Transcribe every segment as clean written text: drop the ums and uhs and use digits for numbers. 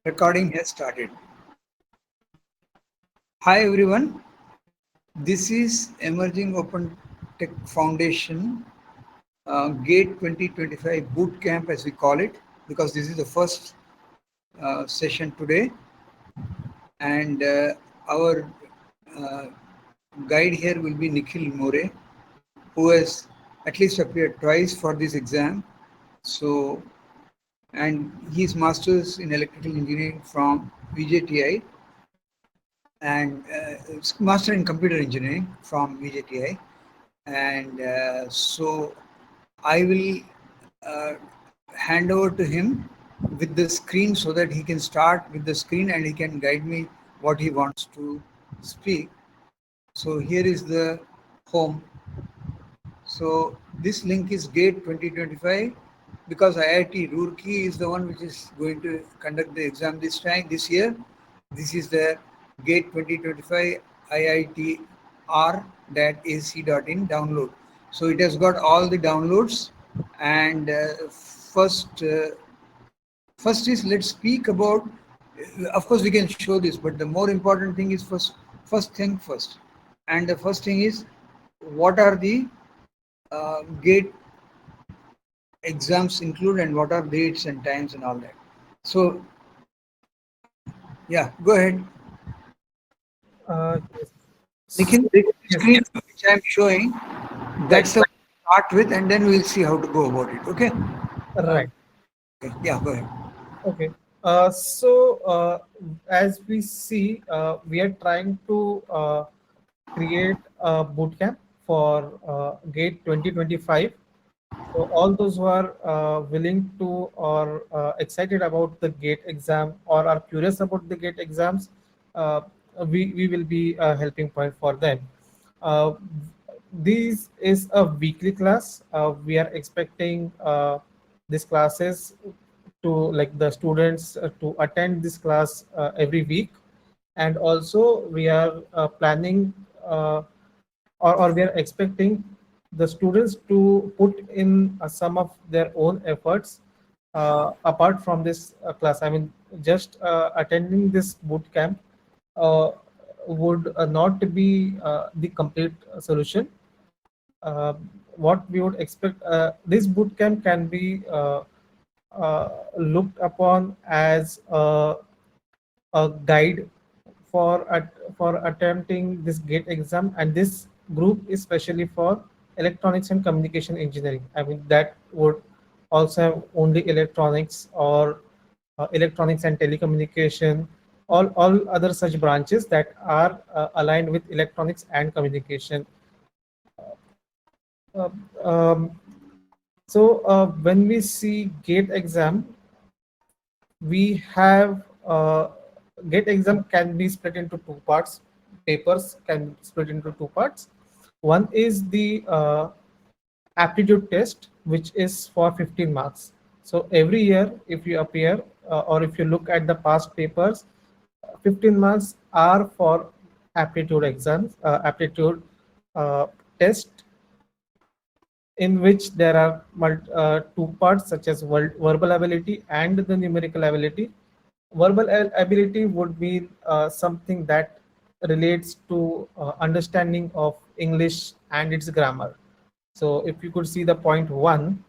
Recording has started. Hi everyone, this is Emerging Open Tech Foundation GATE 2025 Boot Camp as we call it, because this is the first session today, and our uh, guide here will be Nikhil More, who has at least appeared twice for this exam. So, and he's masters in electrical engineering from VJTI and master in computer engineering from VJTI. And so I will uh, hand over to him with the screen so that he can start with the screen and he can guide me what he wants to speak. So here is the home. So this link is GATE 2025 because IIT Roorkee is the one which is going to conduct the exam this year. This is the GATE 2025 IITR.ac.in download. So it has got all the downloads. And first is let's speak about. Of course, we can show this, but the more important thing is first thing first. And the first thing is what are the GATE exams include and what are dates and times and all that. So, yeah, go ahead. Yes. Nikhil, So, the yes, screen which I'm showing, right, that's the start with, and then we'll see how to go about it. Okay? right. Okay. Yeah, go ahead. Okay. So, as we see, we are trying to create a bootcamp for GATE 2025. So, all those who are willing to or excited about the GATE exam or are curious about the GATE exams, uh, we will be a helping point for them. Uh, this is a weekly class. We are expecting these classes to like the students to attend this class every week, and also we are planning or we are expecting the students to put in some of their own efforts apart from this class. I mean, just attending this boot camp uh, would not be the complete solution. uh, what we would expect, this boot camp can be looked upon as a guide for attempting this GATE exam, and this group is specially for electronics and communication engineering. I mean, that would also have only electronics or electronics and telecommunication, all other such branches that are aligned with electronics and communication. Uh, um, so, when we see GATE exam, we have GATE exam can be split into two parts. Papers can be split into two parts. One is the aptitude test, which is for 15 marks. So every year, if you appear or if you look at the past papers, 15 marks are for aptitude exams, aptitude test, in which there are two parts such as verbal ability and the numerical ability. Verbal ability would be something that relates to understanding of English and its grammar. So if you could see the point one,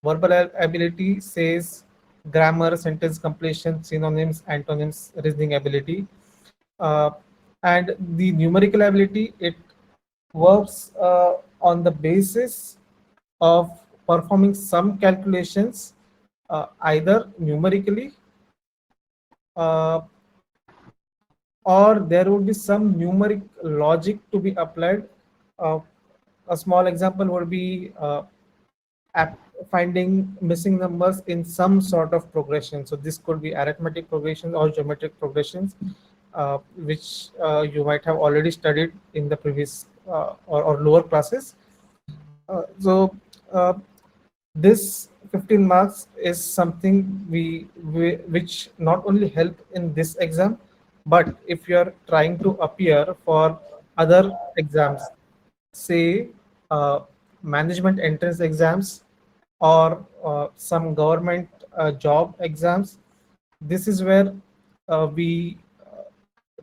verbal ability says grammar, sentence completion, synonyms, antonyms, reasoning ability. Uh, and the numerical ability, it works on the basis of performing some calculations, either numerically uh, or there would be some numeric logic to be applied. Uh, a small example would be finding missing numbers in some sort of progression. So this could be arithmetic progressions or geometric progressions, which you might have already studied in the previous or lower classes. So this 15 marks is something which not only help in this exam, but if you are trying to appear for other exams, say management entrance exams or some government job exams, this is where we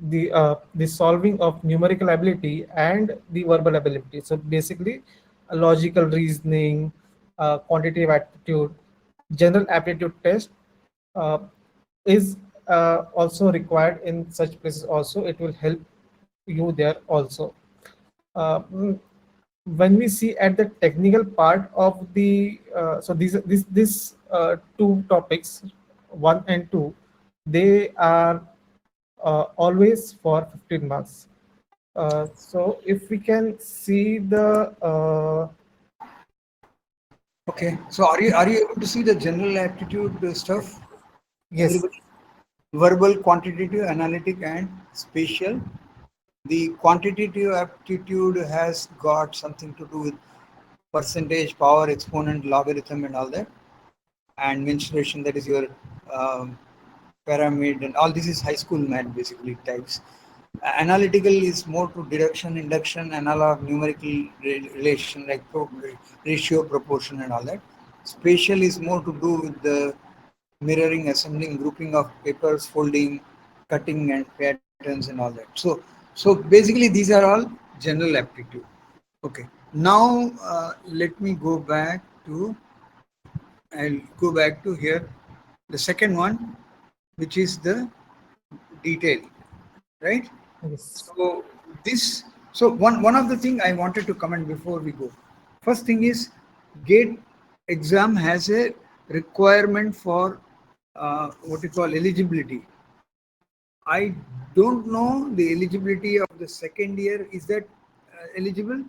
the solving of numerical ability and the verbal ability. So basically, a logical reasoning, quantitative aptitude, general aptitude test uh, is also required in such places. Also, it will help you there also. Mm, when we see at the technical part of the so these this two topics, one and two, they are always for 15 marks. So if we can see the Okay. So are you able to see the general aptitude stuff? yes, Everybody, verbal, quantitative, analytic, and spatial. The quantitative aptitude has got something to do with percentage, power, exponent, logarithm, and all that, and mensuration. That is your um, pyramid, and all this is high school math basically types. Analytical is more to deduction, induction, analog, numerical relation like ratio, proportion, and all that. Spatial is more to do with the mirroring, assembling, grouping of papers, folding, cutting, and patterns, and all that. So basically these are all general aptitude. Okay. Now let me go back to. I'll go back to here. The second one, which is the detail, right? yes, So this, so one of the thing I wanted to comment before we go. First thing is, GATE exam has a requirement for what you call eligibility. I don't know the eligibility of the second year. Is that eligible?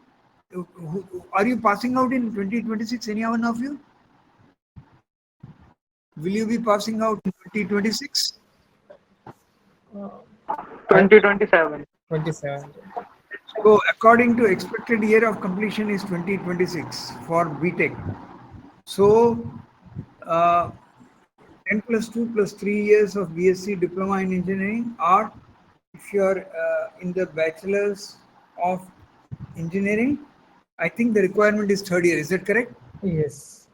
Are you passing out in 2026? Any one of you? Will you be passing out in 2026? I 2027. 27. So according to expected year of completion is 2026 for BTech. So uh, 10 plus 2 plus 3 years of BSc diploma in engineering, or if you are in the bachelor's of engineering, I think the requirement is third year. Is that correct? Yes,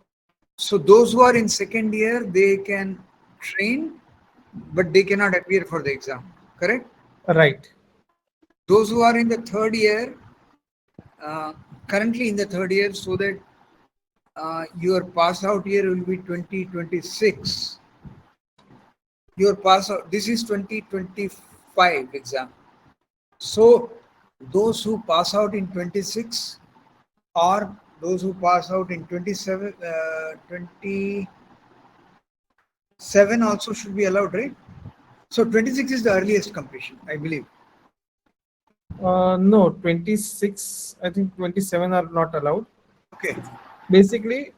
So those who are in second year, they can train, but they cannot appear for the exam. Correct? right. Those who are in the third year, uh, currently in the third year, so that your pass out year will be 2026. Your pass out, this is 2025 exam. So those who pass out in 26, or those who pass out in 27, 27 also should be allowed, right? So 26 is the earliest completion, I believe. No, 26. I think 27 are not allowed. Okay. Basically,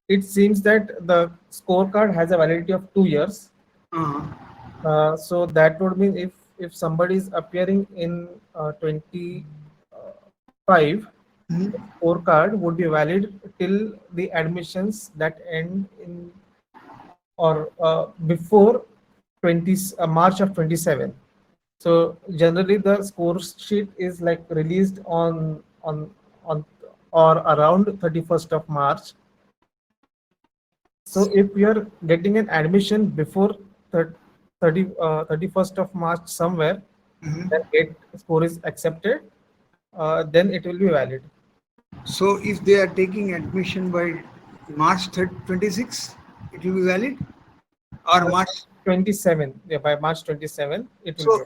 it seems that the scorecard has a validity of 2 years. Uh-huh. So that would mean if somebody is appearing in 25, the Mhm. scorecard would be valid till the admissions that end in or before 20 March of 27. So generally the score sheet is like released on or around 31st of March. So if you are getting an admission before 31st of March somewhere, then Mhm. gate score is accepted, then it will be valid. So if they are taking admission by March 26, it will be valid, or Uh, March. 27, yeah, by March 27, it will be So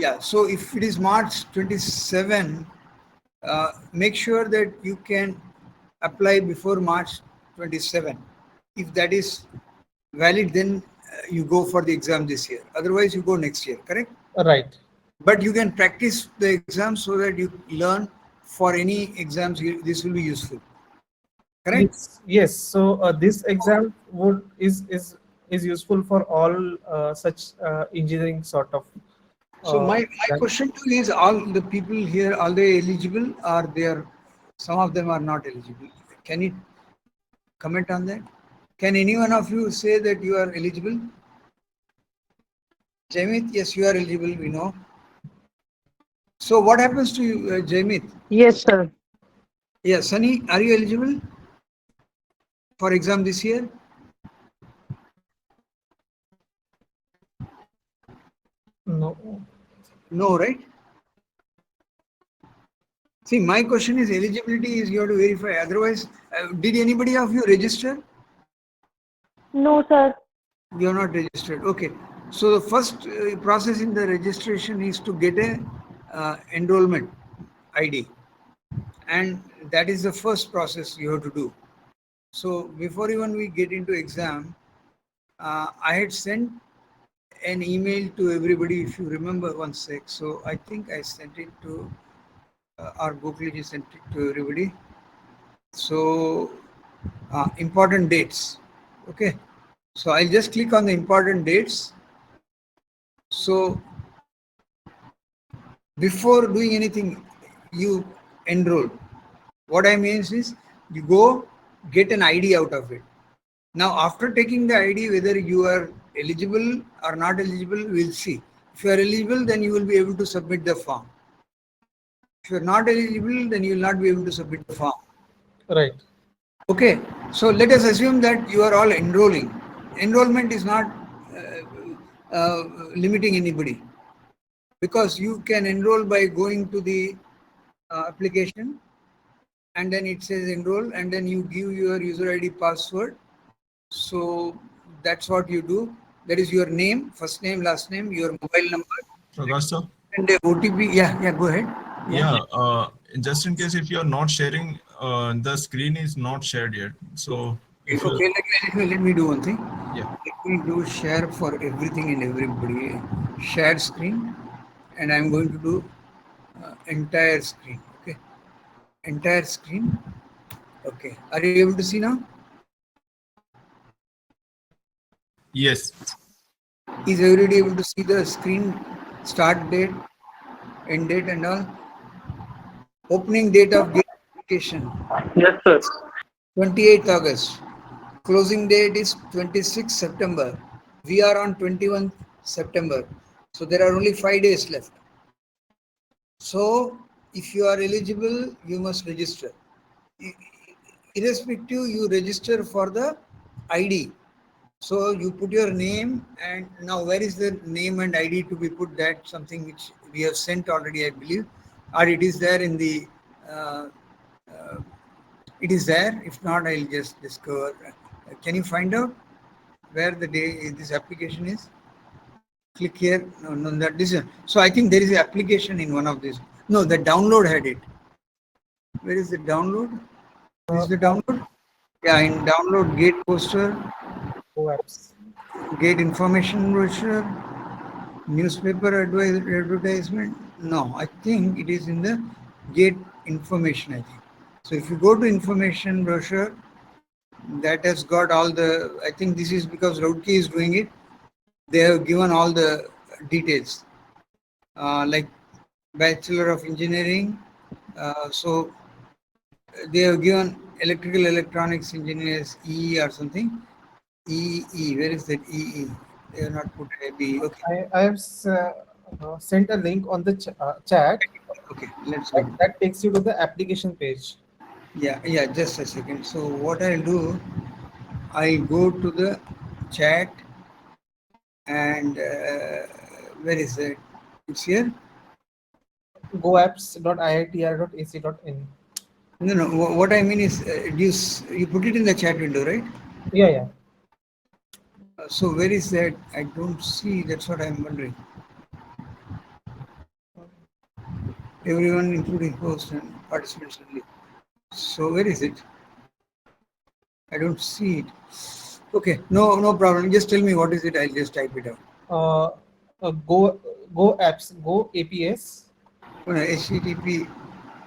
yeah, so if it is March 27, make sure that you can apply before March 27. If that is valid, then you go for the exam this year. Otherwise, you go next year, correct? right. But you can practice the exam so that you learn for any exams. This will be useful, correct? Yes, yes. So this exam would is useful for all such engineering sort of So my exam. question to you is: all the people here, are they eligible? Are there? Some of them are not eligible. Can you comment on that? Can any one of you say that you are eligible? Jamit, yes, you are eligible. We know. So what happens to you, Jamit? Yes, sir. Yeah, Sunny, are you eligible for exam this year? No. No, right? See, my question is eligibility is you have to verify. Otherwise, did anybody of you register? No, sir. You are not registered. Okay. So the first process in the registration is to get a enrollment ID, and that is the first process you have to do. So before even we get into exam, I had sent an email to everybody. If you remember, one sec. So I think I sent it to our booklet. Sent it to everybody. So important dates. Okay. So I'll just click on the important dates. So before doing anything, you enroll. What I mean is you go get an ID out of it. Now, after taking the ID, whether you are eligible or not eligible, we'll see. If you are eligible, then you will be able to submit the form. If you are not eligible, then you will not be able to submit the form. Right. Okay, so let us assume that you are all enrolling. Enrollment is not limiting anybody, because you can enroll by going to the application, and then it says enroll, and then you give your user ID password. So that's what you do. That is your name, first name, last name, your mobile number, Prakash sir? and the OTP. Yeah, go ahead. Yeah. Yeah, just in case if you are not sharing, the screen is not shared yet. So if you, Okay, let me do one thing. yeah, Let me do share for everything and everybody. Share screen, and I'm going to do entire screen. Okay, entire screen. Okay, are you able to see now? yes, Is everybody able to see the screen start date, end date, and all? Opening date of GATE application Yes, sir. 28th August. Closing date is 26th September. We are on 21st September. So there are only 5 days left. So if you are eligible, you must register. Irrespective, you register for the ID. So you put your name, and now where is the name and ID to be put? That something which we have sent already, I believe, or it is there in the. Uh, uh, it is there. If not, I'll just discover. Can you find out where the day this application is? Click here. No, that this is. So I think there is an application in one of these. No, the download had it. Where is the download? This is the download. Yeah, in download gate poster, Go apps. gate information brochure, newspaper advertisement. No, I think it is in the gate information. I think so. If you go to information brochure, that has got all the. I think this is because Roadkey is doing it. They have given all the details, like Bachelor of Engineering. So they have given electrical electronics engineers EE or something. EE, where is that EE? They have not put a B. Okay, I have sent a link on the chat. okay, let's go. That takes you to the application page. Yeah, just a second. So what I'll do, I go to the chat, and where is it? It's here. goapps.iitr.ac.in. No. What I mean is, you put it in the chat window, right? Yeah, yeah. So where is that? I don't see. That's what I'm wondering. Everyone, including host and participants only. So where is it? I don't see it. Okay, no problem. Just tell me what is it. I'll just type it out. Uh, go apps, go APS. HTTP.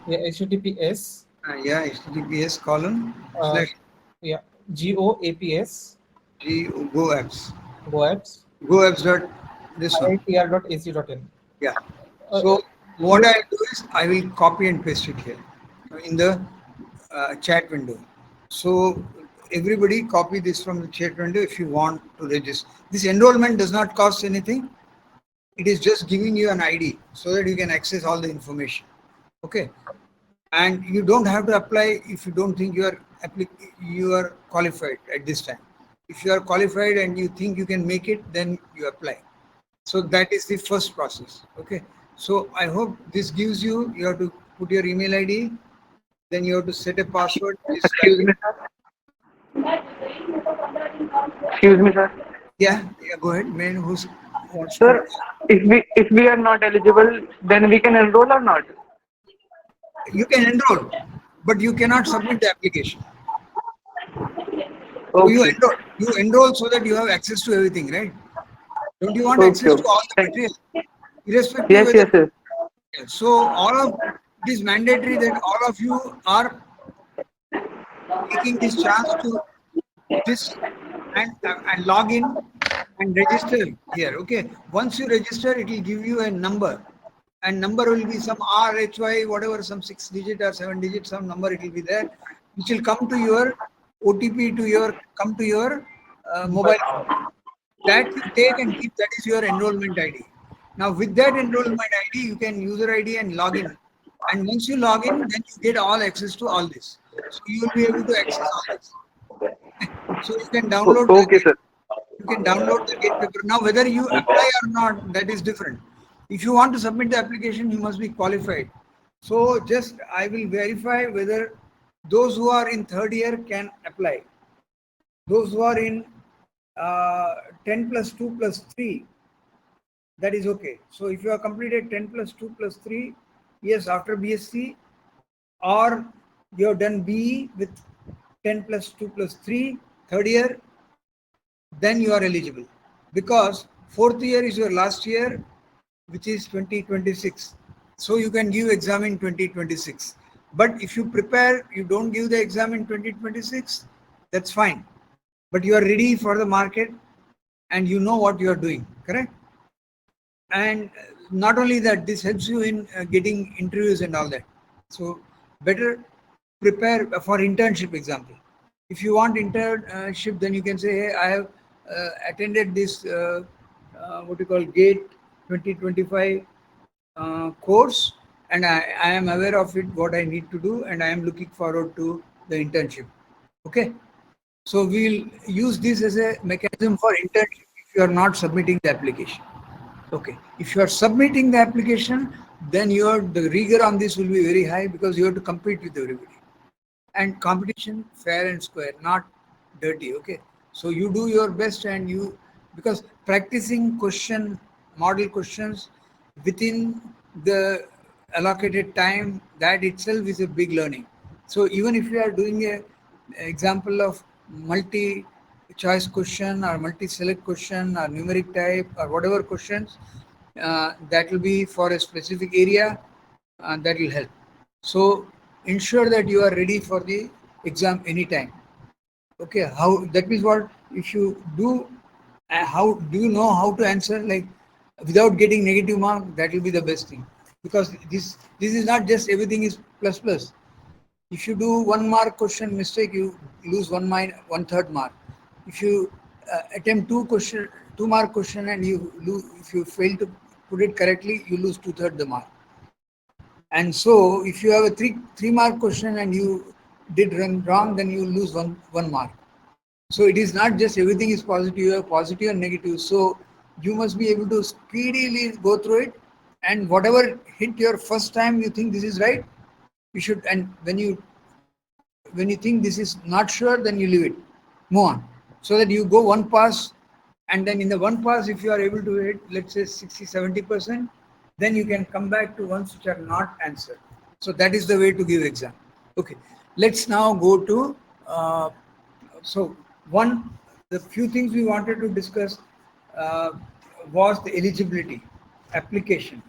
Yeah, HTTPS. Yeah, HTTPS colon Uh, slash yeah, GOAPS. go apps. Go apps. Go apps dot this one. iitr.ac.in. Yeah. Uh, So what you, I'll do is I will copy and paste it here in the chat window. So everybody copy this from the chat window if you want to register. This enrollment does not cost anything. It is just giving you an ID so that you can access all the information. Okay. And you don't have to apply if you don't think you are qualified at this time. If you are qualified and you think you can make it, then you apply. So that is the first process. Okay. So I hope this gives you have to put your email ID, then you have to set a password. Excuse me, sir. Excuse me, sir. Yeah, go ahead. Man, who wants to? Sir, if we are not eligible, then we can enroll or not? You can enroll, but you cannot submit the application. So Okay. you enroll so that you have access to everything, right? Don't you want Okay. access to Okay. all the Thank. material, irrespective Yes. whether? Yes. Yes. So all of it is mandatory that all of you are taking this chance to this and log in and register here. Okay. Once you register, it will give you a number, and number will be some RHY, whatever, some 6 digit or 7 digit, some number it will be there, which will come to your OTP to your come to your mobile phone. That you take and keep. That is your enrollment ID. Now with that enrollment ID, you can user ID and log in. And once you log in, then you get all access to all this. So you will be able to access all this. So you can download the Okay, sir. gate paper. Now whether you apply or not, that is different. If you want to submit the application, you must be qualified. So just I will verify whether those who are in third year can apply. Those who are in 10 plus 2 plus 3, that is okay. So if you have completed 10 plus 2 plus 3 years after BSc, or you have done BE with 10 plus 2 plus 3, third year, then you are eligible, because fourth year is your last year, which is 2026. So you can give exam in 2026. But if you prepare, you don't give the exam in 2026, that's fine. But you are ready for the market and you know what you are doing, correct? And not only that, this helps you in getting interviews and all that. So better prepare for internship. Example, if you want internship, then you can say, hey, I have attended this what you call GATE 2025 course, and I am aware of it, what I need to do, and I am looking forward to the internship. Okay. So we'll use this as a mechanism for internship if you are not submitting the application. Okay. If you are submitting the application, then the rigor on this will be very high, because you have to compete with everybody. And competition fair and square, not dirty. Okay. So you do your best, and because practicing model questions within the allocated time, that itself is a big learning. So even if you are doing a example of multi choice question or multi select question or numeric type or whatever questions, that will be for a specific area, that will help. So ensure that you are ready for the exam anytime. Okay, how that means what if you do, how do you know how to answer, like without getting negative mark? That will be the best thing, because this is not just everything is plus plus. If you do 1 mark question mistake, you lose 1/3 mark. If you attempt 2 mark question and you lose, if you fail to put it correctly, you lose 2/3 the mark. And so if you have a three mark question and you did wrong, then you lose one mark. So it is not just everything is positive, you have positive and negative. So you must be able to speedily go through it, and whatever hit your first time you think this is right, you should, and when you think this is not sure, then you leave it, move on, so that you go one pass. And then in the one pass, if you are able to hit, let's say 60-70%, then you can come back to ones which are not answered. So that is the way to give exam. Okay, let's now go to so the few things we wanted to discuss uh, was the eligibility, application,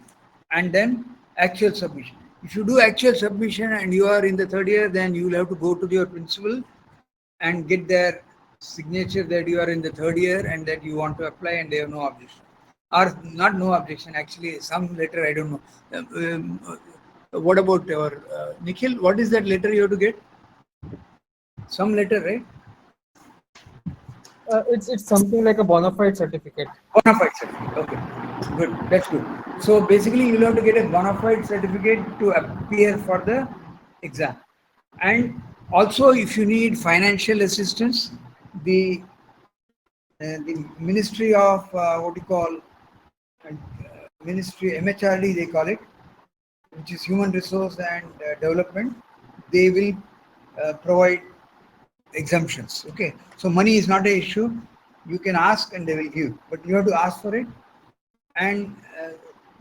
and then actual submission. If you do actual submission and you are in the third year, then you will have to go to your principal and get their signature that you are in the third year and that you want to apply, and they have no objection, or not no objection, actually some letter, I don't know. What about our Nikhil? What is that letter you have to get? Some letter, right? It's something like a bona fide certificate. Bona fide certificate. Okay, good. That's good. So basically, you'll have to get a bona fide certificate to appear for the exam. And also, if you need financial assistance, the Ministry of what you call and Ministry MHRD they call it, which is Human Resource and Development. They will provide exemptions. Okay, so money is not an issue. You can ask and they will give, but you have to ask for it. And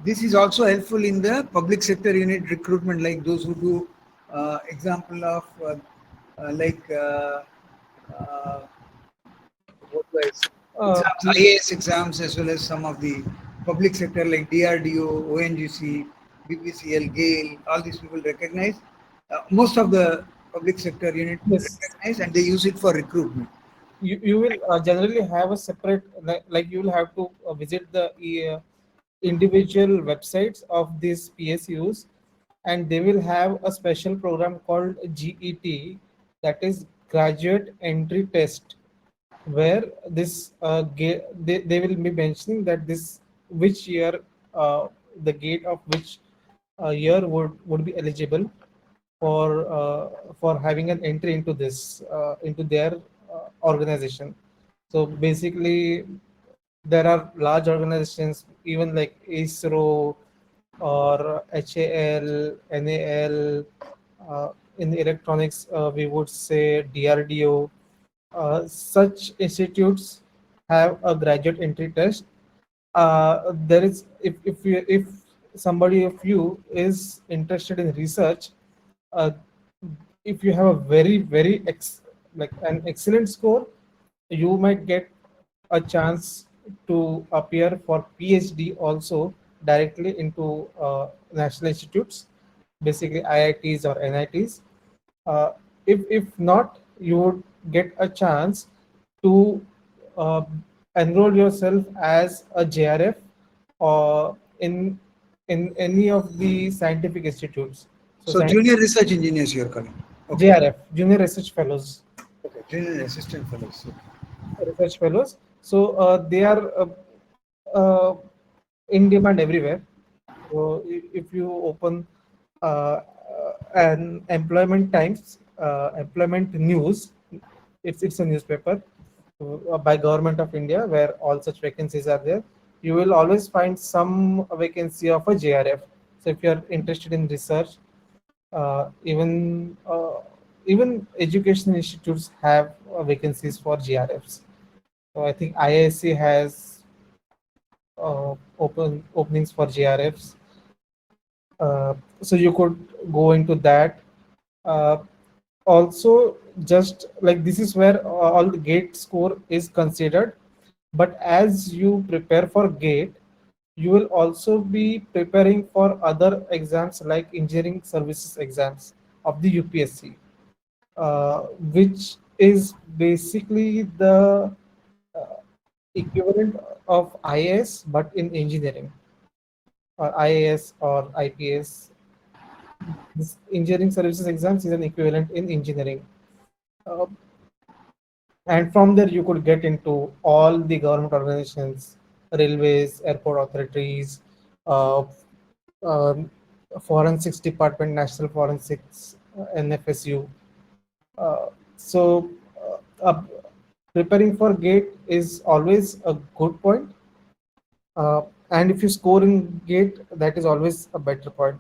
this is also helpful in the public sector unit recruitment, like those who do example of like uh, what do I say? Exams, We, IAS exams, as well as some of the public sector like DRDO, ONGC, BPCL, GAIL, all these people recognize. Most of the public sector unit yes, recognize and they use it for recruitment. you will generally have a separate, like you will have to visit the individual websites of these PSUs, and they will have a special program called GET, that is Graduate Entry Test, where this they will be mentioning that this which year, the gate of which year would be eligible for having an entry into this into their organization. So basically, there are large organizations even like ISRO or HAL, NAL. In electronics, we would say DRDO. Such institutes have a graduate entry test. There is, if somebody of you is interested in research, uh, if you have a very like an excellent score, you might get a chance to appear for PhD also directly into national institutes, basically IITs or NITs. Uh, if not, you would get a chance to uh, enroll yourself as a JRF or in any of the scientific institutes. So So junior research engineers you are calling. Okay. JRF, Junior Research Fellows, Okay. Junior assistant fellows. Okay. research fellows. So they are uh, in demand everywhere. So if you open an employment times, employment news, it's a newspaper by government of India where all such vacancies are there. You will always find some vacancy of a JRF. So if you are interested in research, even education institutes have vacancies for GRFs. So I think IISc has openings for GRFs. So you could go into that. Uh, Also, just like this is where all the gate score is considered. But as you prepare for gate, you will also be preparing for other exams like engineering services exams of the UPSC, uh, which is basically the uh, equivalent of IAS but in engineering, or IAS or IPS. This engineering services exams is an equivalent in engineering. Uh, and from there, you could get into all the government organizations, railways, airport authorities, uh, um, forensics department, national forensics, NFSU. So, preparing for gate is always a good point. Uh, and if you score in gate, that is always a better point.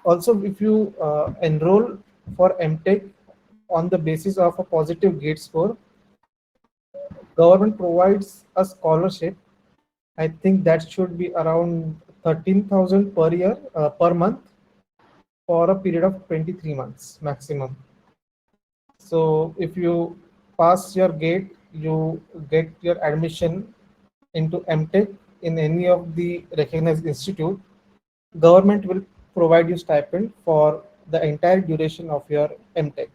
Also, if you enroll for MTech on the basis of a positive gate score, government provides a scholarship. I think that should be around 13,000 per year, per month, for a period of 23 months maximum. So if you pass your gate, you get your admission into MTech in any of the recognized institute. Government will provide you stipend for the entire duration of your MTech.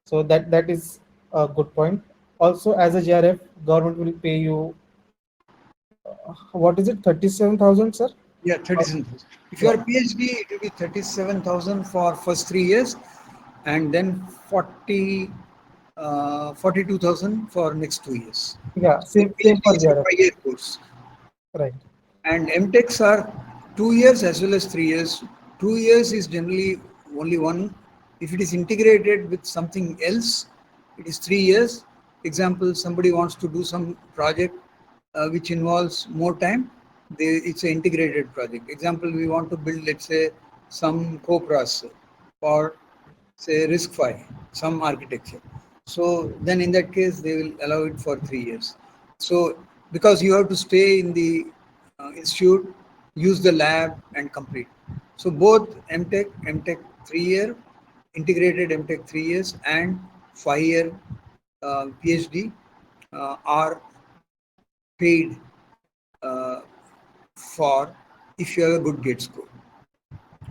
So that is a good point. Also, as a JRF, government will pay you, what is it, 37,000, sir? Yeah, Uh, 37,000. If you yeah, are PhD, it will be 37,000 for first 3 years, and then 42,000 for next 2 years. yeah, So same PhD for is a JRF, 5 year course, right? and MTechs are 2 years as well as 3 years. 2 years is generally only one. If it is integrated with something else, it is 3 years. Example, somebody wants to do some project which involves more time. it's an integrated project. Example, we want to build, let's say, some co-processor for, say, RISC-V, some architecture. So then in that case, they will allow it for 3 years. So because you have to stay in the institute, use the lab and complete. So both MTech 3 year, integrated MTech 3 years, and 5 year PhD are paid uh, for if you have a good GATE score.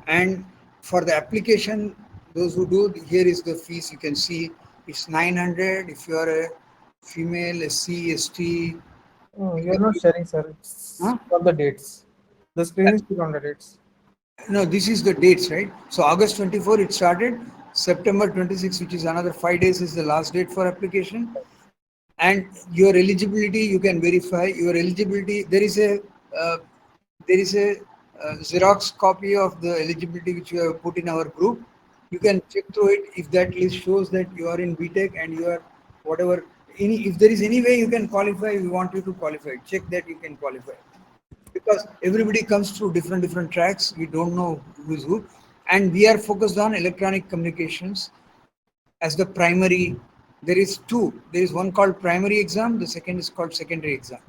And for the application, those who do, here is the fees. You can see it's 900 if you are a female, SC, ST. Oh, you're not sharing, sir. It's Huh? on the dates. The screen is still on the dates. No, this is the dates, right? So August 24 it started. September 26, which is another 5 days, is the last date for application. And your eligibility, you can verify your eligibility. Uh, there is a Xerox copy of the eligibility which you have put in our group. You can check through it. If that list shows that you are in BTech and you are whatever, if there is any way you can qualify, we want you to qualify. Check that you can qualify, because everybody comes through different tracks. We don't know who's who, and we are focused on electronic communications as the primary. There is two. There is one called primary exam. The second is called secondary exam.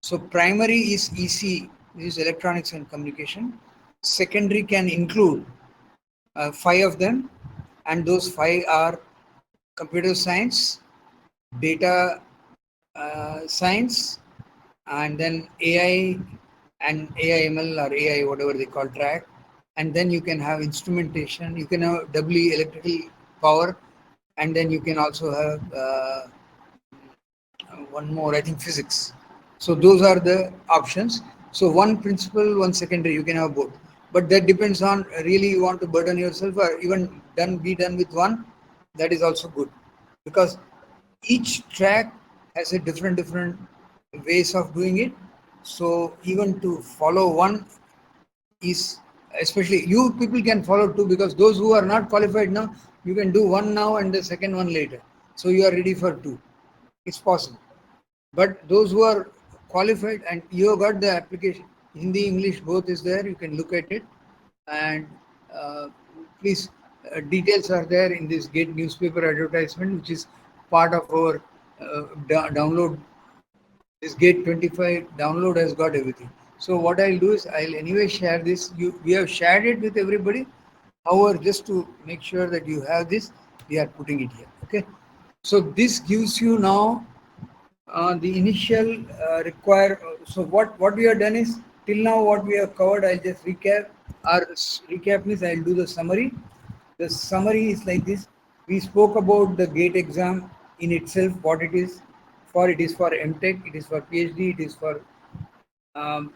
So primary is EC, this is electronics and communication. Secondary can include five of them, and those five are computer science, data science, and then AI and AIML or AI, whatever they call track. And then you can have instrumentation, you can have doubly electrical power, and then you can also have one more, I think, physics. So those are the options. So one principal, one secondary, you can have both. But that depends on really you want to burden yourself, or even be done with one. That is also good, because each track has a different ways of doing it. So even to follow one is, especially you people can follow two, because those who are not qualified now, you can do one now and the second one later. So you are ready for two. It's possible. But those who are qualified and you have got the application, Hindi, English, both is there, you can look at it. And please, details are there in this GATE newspaper advertisement, which is part of our download. This GATE 25 download has got everything. So what I'll do is I'll anyway share this. We have shared it with everybody. However, just to make sure that you have this, we are putting it here. Okay. So this gives you now the initial require. So what we have done is, till now what we have covered, I'll just recap. Our recap means I'll do the summary. The summary is like this. We spoke about the GATE exam in itself, what it is for. It is for MTech, it is for PhD, it is for um,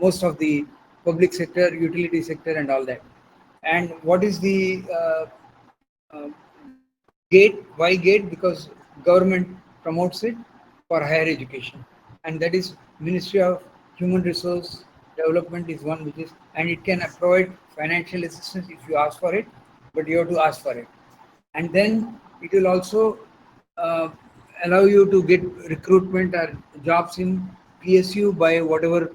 most of the public sector, utility sector, and all that. And what is the uh, GATE? Why GATE? Because government promotes it for higher education, and that is Ministry of Human Resource Development is one which is, and it can provide financial assistance if you ask for it, but you have to ask for it. And then it will also uh, allow you to get recruitment or jobs in PSU by whatever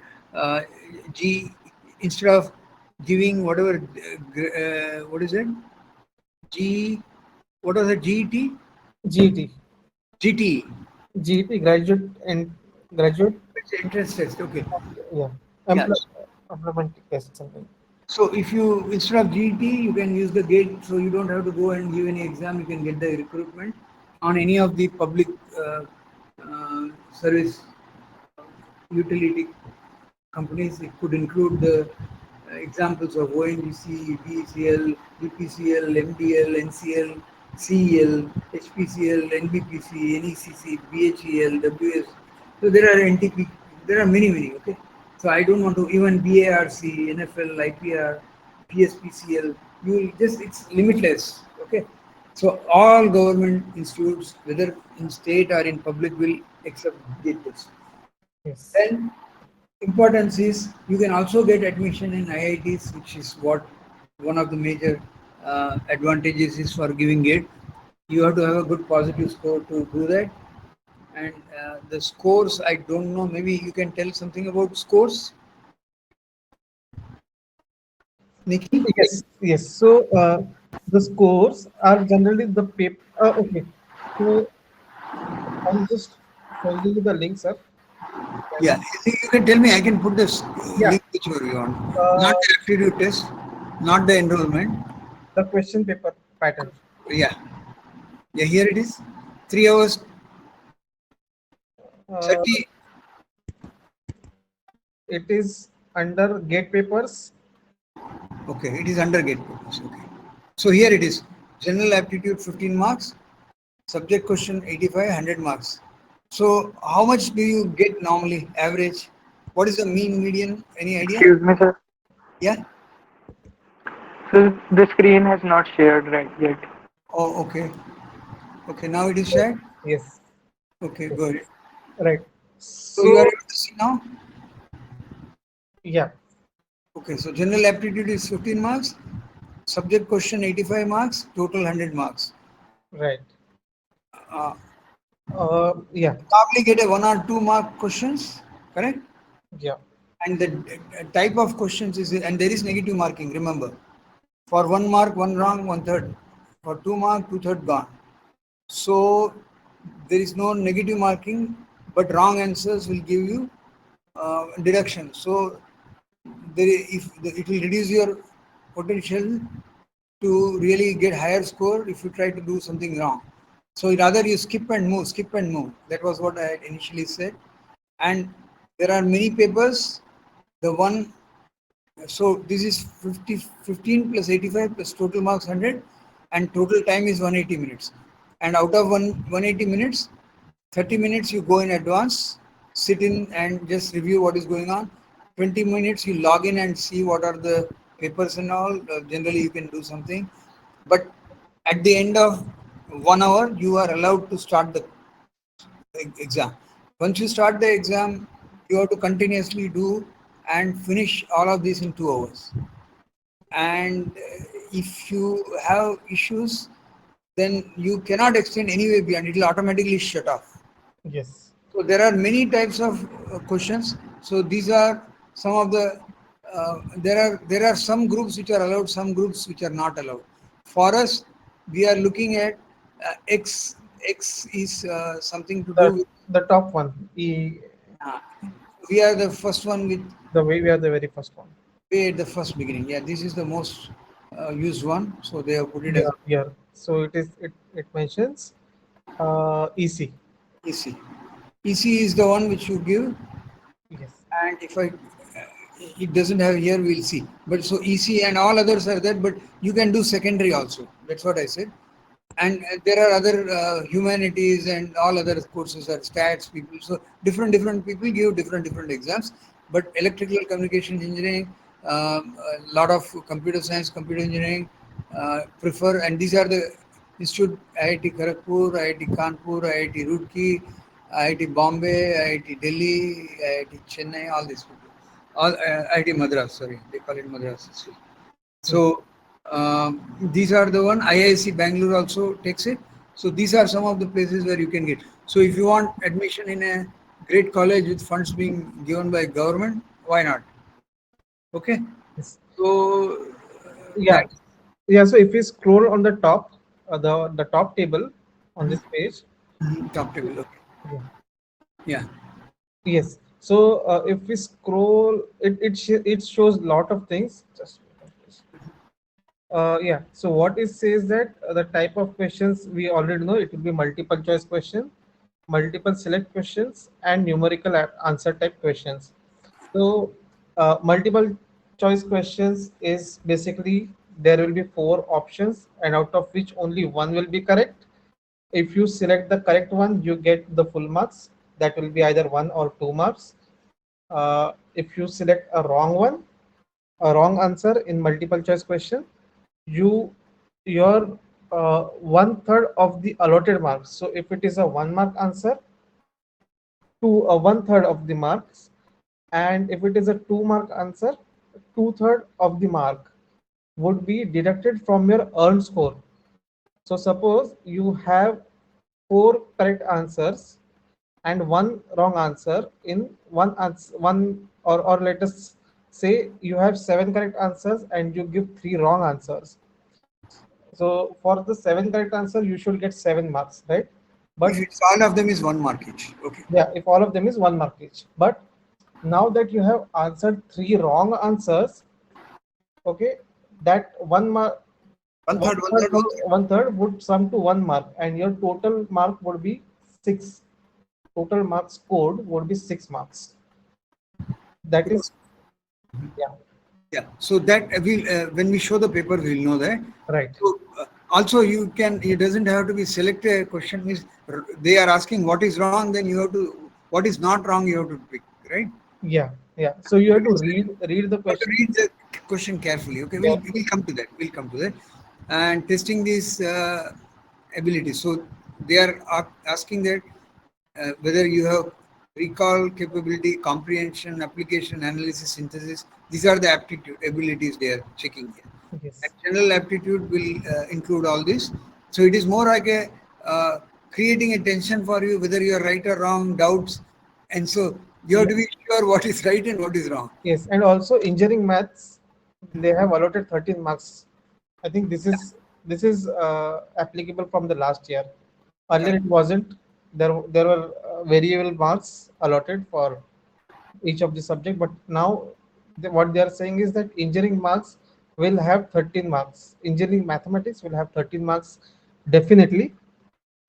G, instead of giving whatever what is it, G, what was it, GET, GET. GT, GET, graduate and graduate. it's entrance test. Okay, Yeah. yeah. Employment test something. So if you, instead of GT, you can use the GATE, so you don't have to go and give any exam. You can get the recruitment on any of the public service utility companies. It could include the examples of ONGC, BCL, BPCL, MDL, NCL, CEL, HPCL, NBPC, NECC, BHEL, WS. So there are NTP, there are many, okay. So I don't want to, even BARC, NFL, IPR, PSPCL, you just, it's limitless, okay. So all government institutes, whether in state or in public, will accept GATE test. Yes. Then importance is you can also get admission in IITs, which is what one of the major advantages is for giving GATE. You have to have a good positive score to do that. And the scores, I don't know, maybe you can tell something about scores. Nikki? Yes, yes. So the scores are generally the paper. Okay, so I'm just showing you the links up. Yeah, And you can tell me. I can put this yeah, link whichever you want. Not uh, the aptitude test, not the enrollment. the question paper pattern. Yeah, yeah. Here it is. 3 hours Uh, 30. it is under gate papers. Okay, it is under gate purpose. Okay. So here it is. General aptitude 15 marks. Subject question 85, 100 marks. So how much do you get normally? Average? What is the mean, median? Any idea? Excuse me, sir. Yeah. So the screen has not shared right yet. Oh, okay. Okay. Now it is shared. Yes, Okay, yes, good. right. So you are So able to see now. yeah, Okay. So general aptitude is 15 marks. Subject question 85 marks. Total 100 marks. right. Uh, Yeah, Normally get a 1 or 2 mark questions. Correct. yeah, And the type of questions is, and there is negative marking. Remember, for 1 mark, one wrong, one third. For 2 mark, two third gone. So there is no negative marking, but wrong answers will give you deduction. So it will reduce your potential to really get higher score if you try to do something wrong. So rather you skip and move, skip and move. That was what I had initially said. And there are many papers. The one So this is 15 plus 85 plus total marks 100, and total time is 180 minutes. And out of 180 minutes, 30 minutes you go in advance, sit in and just review what is going on. 20 minutes you log in and see what are the papers and all. Generally you can do something. But at the end of 1 hour, you are allowed to start the exam. Once you start the exam, you have to continuously do and finish all of this in 2 hours. And if you have issues, then you cannot extend anyway beyond. It will automatically shut off. yes, So there are many types of questions. So these are some of the. There are some groups which are allowed, some groups which are not allowed. For us, we are looking at X. X is something to do the with. the top one. Uh, we are the first one with The way we are the very first one. way at the first beginning. Yeah, this is the most used one. So they have put it as Yeah, yeah. So it mentions EC. EC. EC is the one which you give, Yes, and if it doesn't have here, we'll see. But so EC and all others are there, but you can do secondary also. That's what I said. And there are other humanities and all other courses are stats people. So different people give different exams. But electrical communication engineering, a lot of computer science, computer engineering prefer, and these are the institute: IIT Kharagpur, IIT Kanpur, IIT Roorkee, IIT Bombay, IIT Delhi, IIT Chennai, all these people. All IIT Madras, sorry, they call it Madras. So these are the one. IIC Bangalore also takes it. So these are some of the places where you can get. So if you want admission in a great college with funds being given by government, why not? Okay. yes. So Yeah, that yeah. So if we scroll on the top, the top table on this page. top table. Okay. Yeah. Yeah. Yes. So if we scroll, it shows lot of things. Just wait on this. Yeah. So what it says that the type of questions we already know, it will be multiple choice question, multiple select questions, and numerical answer type questions. So multiple choice questions is basically there will be four options, and out of which only one will be correct. If you select the correct one, you get the full marks. That will be either 1 or 2 marks. If you select a wrong one, a wrong answer in multiple choice question, you your 1/3 of the allotted marks. So if it is a 1 mark answer, to 1/3 of the marks, and if it is a 2 mark answer, 2/3 of the mark would be deducted from your earned score. So suppose you have four correct answers and one wrong answer in one answer, one or let us say you have seven correct answers and you give three wrong answers. So for the seven correct answer, you should get 7 marks, right? If But it's all of them is 1 mark each. Okay. yeah, if all of them is 1 mark each. But now that you have answered three wrong answers, okay, that 1 mark, One one third, one third, third, one would, third. one third would sum to 1 mark, and your total mark would be six. Total marks scored would be 6 marks. That is, Because yeah, yeah, so that we'll when we show the paper, we'll know that. right. So also you can. It doesn't have to be select a question. Means they are asking what is wrong, then you have to what is not wrong. You have to pick, right? Yeah, yeah. So you have to Because read the you have to question. read the question carefully. Okay, Yeah. we'll come to that. We'll come to that. And testing these abilities. So they are asking that whether you have recall capability, comprehension, application, analysis, synthesis. These are the aptitude abilities they are checking here. And Yes. general aptitude will include all this. So it is more like a creating a tension for you, whether you are right or wrong, doubts, and so you have Yeah. to be sure what is right and what is wrong. Yes, and also engineering maths, they have allotted 13 marks. I think this is applicable from the last year. Earlier Correct. it wasn't. There were variable marks allotted for each of the subject, but now what they are saying is that engineering marks will have 13 marks. Engineering mathematics will have 13 marks definitely.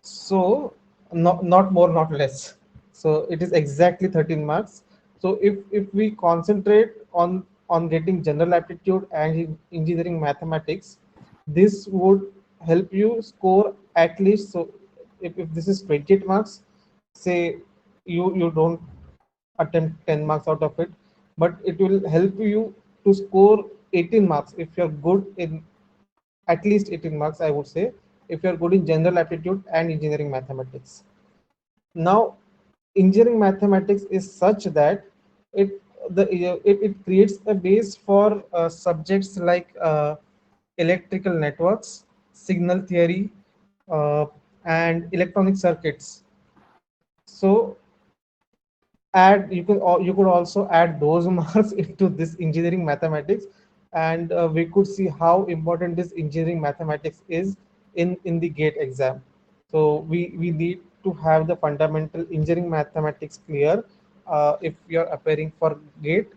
So not more, not less. So it is exactly 13 marks. So if we concentrate on getting general aptitude and engineering mathematics, this would help you score at least. So if this is 28 marks, say you don't attempt 10 marks out of it, but it will help you to score 18 marks if you're good in at least 18 marks, I would say, if you're good in general aptitude and engineering mathematics. Now, engineering mathematics is such that it it creates a base for subjects like electrical networks, signal theory, uh, and electronic circuits. So add you could also add those marks into this engineering mathematics, and we could see how important this engineering mathematics is in the gate exam. So we need to have the fundamental engineering mathematics clear if you're appearing for gate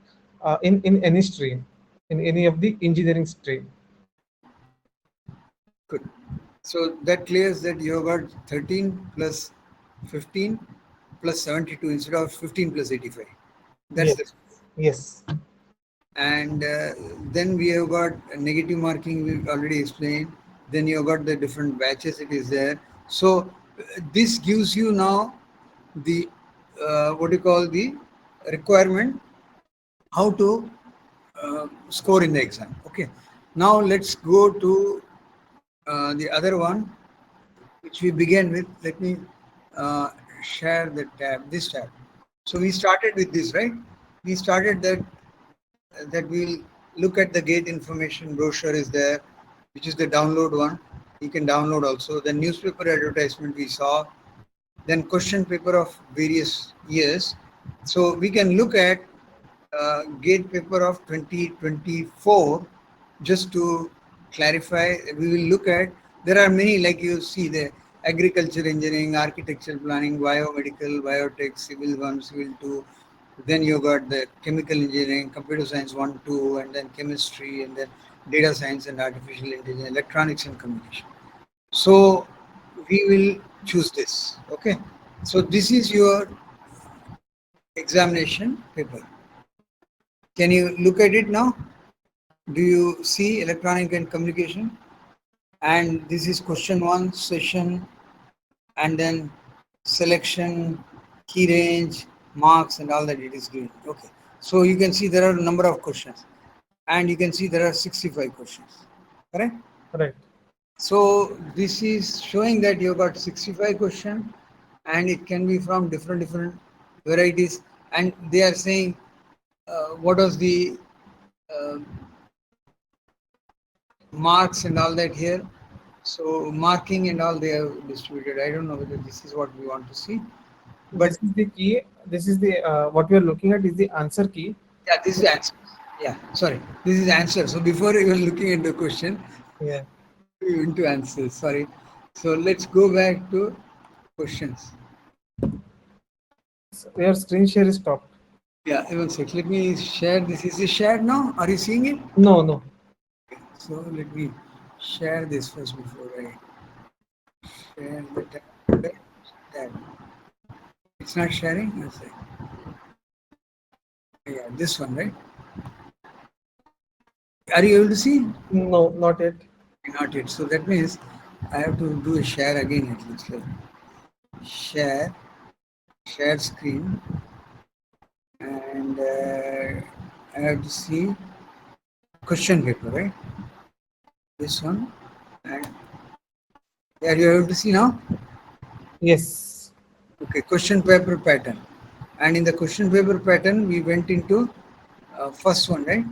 in any stream, in any of the engineering stream. Good. So that clears that you have got 13 plus 15 plus 72 instead of 15 plus 85. That's Yes, the. yes, And then we have got negative marking, we already explained. Then you have got the different batches, it is there. So this gives you now the what do you call the requirement, how to score in the exam. Okay, now let's go to the other one which we began with. Let me uh, share the tab, this tab. So we started with this, right? We started that we'll look at the gate information brochure is there, which is the download one. You can download also. The newspaper advertisement we saw, then question paper of various years. So we can look at gate paper of 2024 just to clarify. We will look at, there are many like you see the agriculture engineering, architectural planning, biomedical, biotech, civil 1, civil 2. Then you got the chemical engineering, computer science 1, 2, and then chemistry, and then data science and artificial intelligence, electronics and communication. So we will choose this. Okay. So this is your examination paper. Can you look at it now? Do you see electronic and communication? And this is question one, session, and then selection, key range, marks, and all that it is given. Okay. So you can see there are a number of questions, and you can see there are 65 questions. Correct? right. So this is showing that you got 65 questions, and it can be from different varieties. And they are saying what was the uh, marks and all that here. So marking and all they have distributed. I don't know whether this is what we want to see, but This is the key. This is the what we are looking at is the answer key. yeah, this is the answer. Yeah, sorry. This is answer. So before you were looking at the question, Yeah. you went to answer. Sorry. So let's go back to questions. Your screen share is stopped. Yeah, one sec. Let me share this. Is it shared now? Are you seeing it? No, no. So let me share this first before I share the tab. Tab. It's not sharing? One sec. Yeah, this one, right? Are you able to see? No, not yet. Not yet. So that means I have to do a share again. It looks like share, share screen, and I have to see question paper, right? This one, and yeah, you have to see now. Yes. Okay, question paper pattern, and in the question paper pattern, we went into first one, right?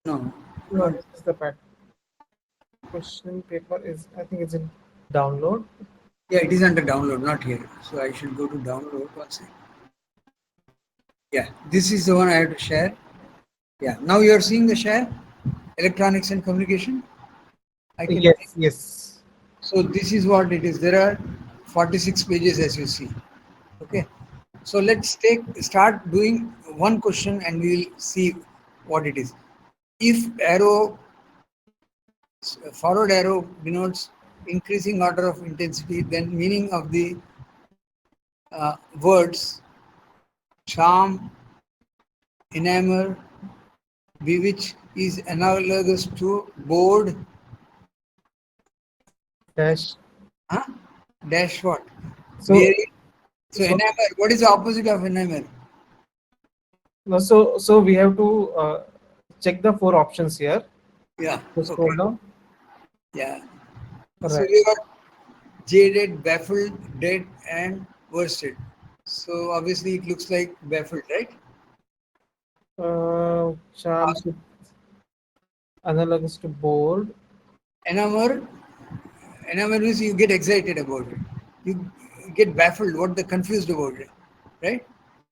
No, No, not. this is the pattern. Question paper is, I think it's in download. Yeah, it is under download, not here. So I should go to download. One second. Yeah, this is the one I have to share. Yeah, now you are seeing the share, electronics and communication. I can see. Yes, yes. So this is what it is. There are 46 pages as you see. Okay. So let's start doing one question and we will see what it is. If arrow forward arrow denotes increasing order of intensity, then meaning of the words charm, enamor, bewitch is analogous to bored, Dash. huh? Dash what? So, Weary. So so, enamor, what is the opposite of enamor? no, so we have to check the four options here. Yeah, So okay. scroll down. Yeah. So Right. we got jaded, baffled, dead, and worsted. So obviously it looks like baffled, right? Charm Uh, should analogous to board. enamor, enamor means you get excited about it. You get baffled, what the confused about it, right?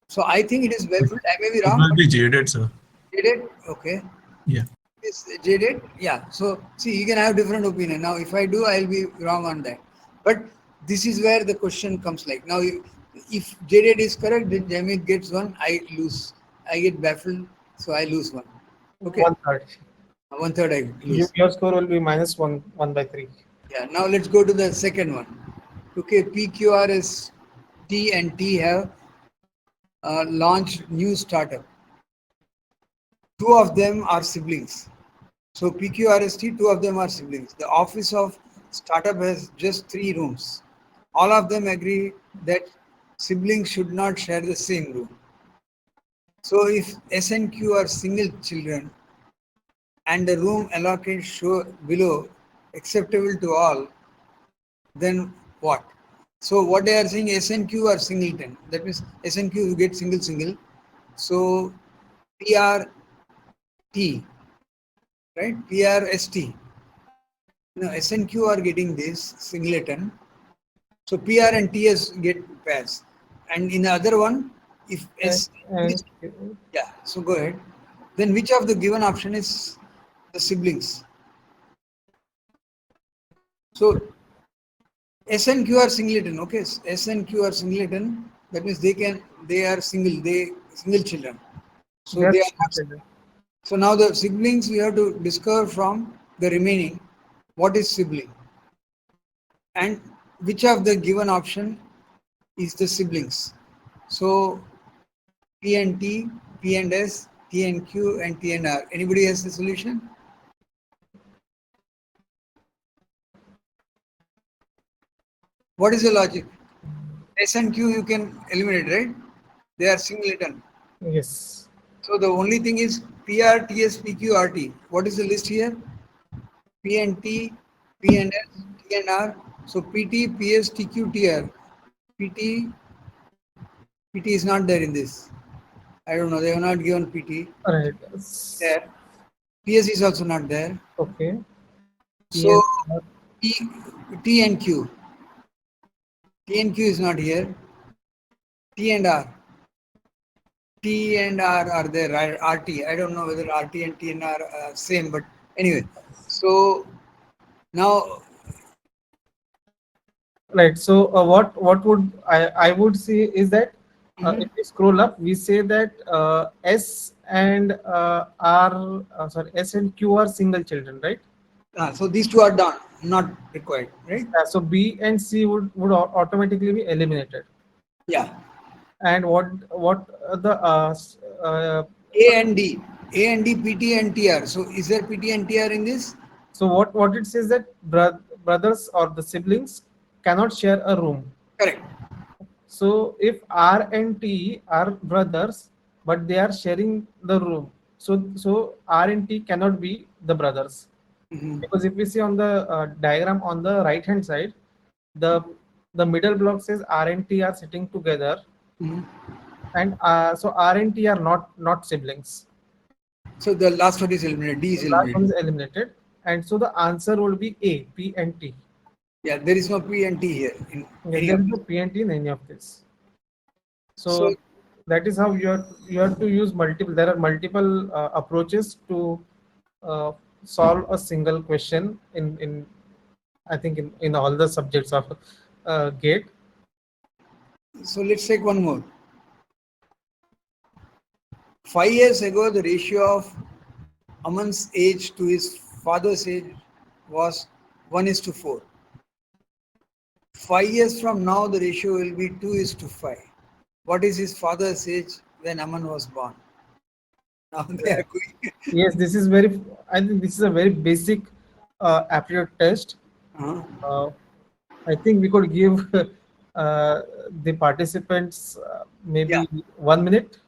So I think it is baffled. I may be It wrong, will but be jaded, sir. jaded, okay. Yeah. Is jaded? Yeah. So see, you can have different opinion. Now, if I do, I'll be wrong on that. But this is where the question comes. Like now, if jaded is correct, then Jamie gets one. I lose. I get baffled, so I lose one. Okay, One third. one third I lose. Your score will be minus one by three. Yeah. Now let's go to the second one. Okay, PQRS T and T have launched new startup. Two of them are siblings. So PQRST, two of them are siblings. The office of startup has just 3 rooms. All of them agree that siblings should not share the same room. So if S and Q are single children and the room allocated show below acceptable to all, then what? So what they are saying, S and Q are singleton. That means S and Q you get single single. So PRT, right? PRST. No, S and Q are getting this singleton. So PR and TS get pairs. And in the other one, if S, And yeah, so go ahead. Then which of the given option is the siblings? So S and Q are singleton, okay? S and Q are singleton. That means they are single children. So they that's are not. So now the siblings we have to discover from the remaining what is sibling and which of the given option is the siblings. So P and T, P and S, T and Q, and T and R. Anybody has the solution? What is the logic? S and Q you can eliminate, right? They are singleton. yes. So the only thing is P R, T S, P Q, R T. What is the list here? P and T, P and S, T and R. So P T, P S, T Q, T R. P T, P T is not there in this. I don't know. They have not given PT All right. there. PS is also not there. Okay. So PN. T, T and Q. T and Q is not here. T and R. T and R are there, right? RT. I don't know whether RT and T and R are same, but anyway. So now, Right. So what would I would say is that if mhm. we scroll up, we say that S and R sorry, S and Q are single children, right? So these two are done, not required, right? So B and C would automatically be eliminated. Yeah. And what the A and D, A and D, PT and TR. So is there PT and TR in this? so what it says that brothers or the siblings cannot share a room. Correct. So if R and T are brothers, but they are sharing the room, so R and T cannot be the brothers, Mhm. because if we see on the diagram on the right hand side, the the middle block says R and T are sitting together, Mhm. and so R and T are not siblings. So the last one is eliminated. D The is last one eliminated. is eliminated, and so the answer would be A, P and T. Yeah, there is no P and T here in Yeah, any there of is this. no P and T in any of this. So So that is how you have to use multiple. There are multiple approaches to uh, solve a single question in I think in all the subjects of GATE. so let's take one more. 5 years ago, the ratio of Aman's age to his father's age was 1 is to 4. 5 years from now, the ratio will be 2 is to 5. What is his father's age when Aman was born? Now they are going. Yes, this is very. I think this is a very basic aptitude test. Uh-huh. Uh, I think we could give the participants Yeah, maybe 1 minute,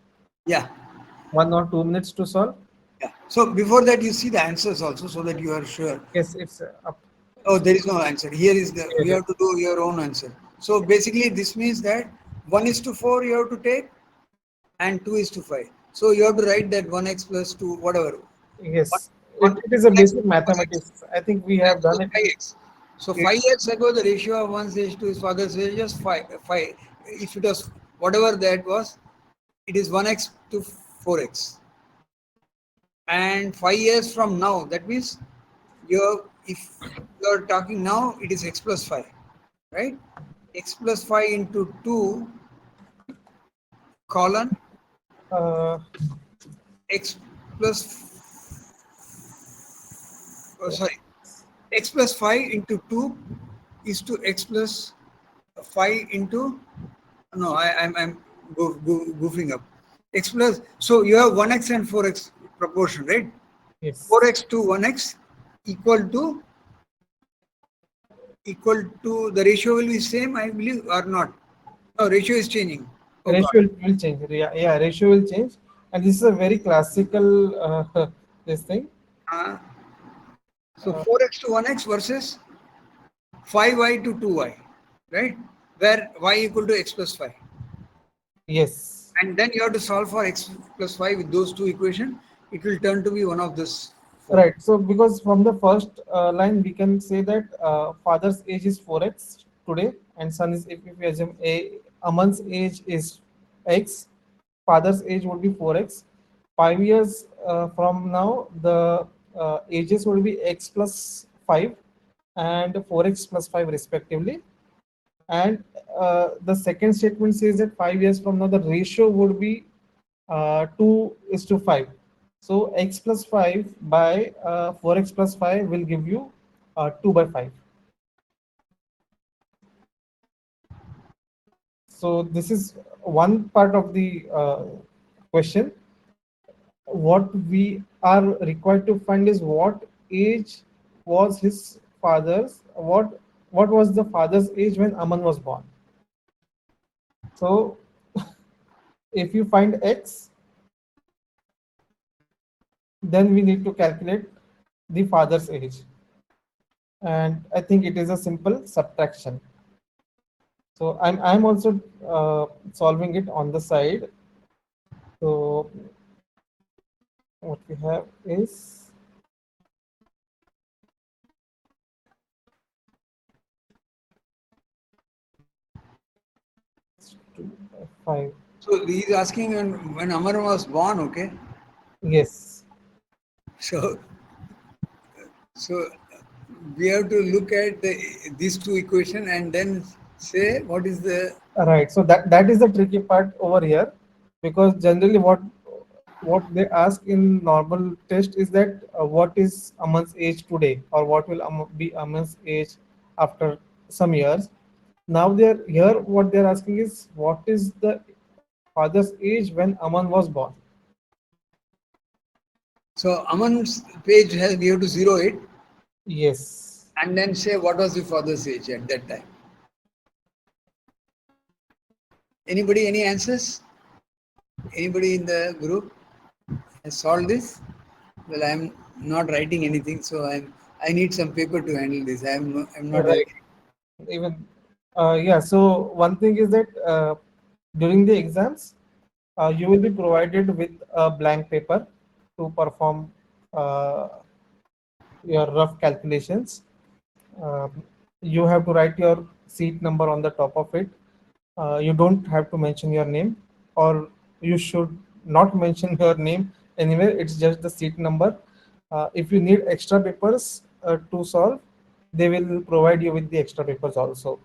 yeah, 1 or 2 minutes to solve. yeah. So before that, you see the answers also so that you are sure. Yes, it's up. Oh, there is no answer. Here is the, you Here. have to do your own answer. So basically, this means that 1 is to 4 you have to take and 2 is to 5. So you have to write that 1x plus 2, whatever. One, Yes, one, it is a 1x basic plus 1x. mathematics. I think we have So done it. 5x. So It 5 years ago, the ratio of one's age to his father's age is 5. 5. If it was whatever that was, it is 1x to 4x. And 5 years from now, that means if you're talking now, it is x plus 5, right? X plus 5 into 2 colon uh, x plus, oh, sorry, x plus 5 into 2 is to x plus 5 into, no, I'm goofing up. X plus, so you have 1x and 4x proportion, right? yes, 4x to 1x equal to the ratio will be same, I believe, or not. No, ratio is changing. Oh God. ratio will change. Yeah, ratio will change, and this is a very classical this thing. Uh, so Uh, 4x to 1x versus 5y to 2y, right? Where y equal to x plus 5. yes, And then you have to solve for x plus 5 with those two equations. It will turn to be one of this four. right. So because from the first line we can say that father's age is 4x today, and son is, if we assume a Aman's age is x, father's age would be 4x. 5 years from now, the ages would be x plus 5 and 4x plus 5 respectively. And the second statement says that 5 years from now, the ratio would be 2 is to 5. So x plus 5 by 4x plus 5 will give you 2 by 5. So this is one part of the question. What we are required to find is what age was his father's, what was the father's age when Aman was born. So if you find x, then we need to calculate the father's age, and I think it is a simple subtraction. So I'm also solving it on the side. So what we have is 2 by 5. So he's asking when Amar was born, okay? Yes. So so we have to look at these two equation and then say what is the Right. So that is the tricky part over here, because generally what they ask in normal test is that what is Aman's age today, or what will be Aman's age after some years. Now they're here. What they're asking is what is the father's age when Aman was born. so Aman's page has we have to zero it Yes. and then say what was the father's age at that time. Anybody any answers? Anybody in the group has solved this? Well, I'm not writing anything, so I need some paper to handle this. I'm not Right. writing. Even yeah. So one thing is that during the exams, you will be provided with a blank paper to perform uh, your rough calculations. You have to write your seat number on the top of it. You don't have to mention your name, or you should not mention your name anywhere. It's just the seat number. If you need extra papers to solve, they will provide you with the extra papers also.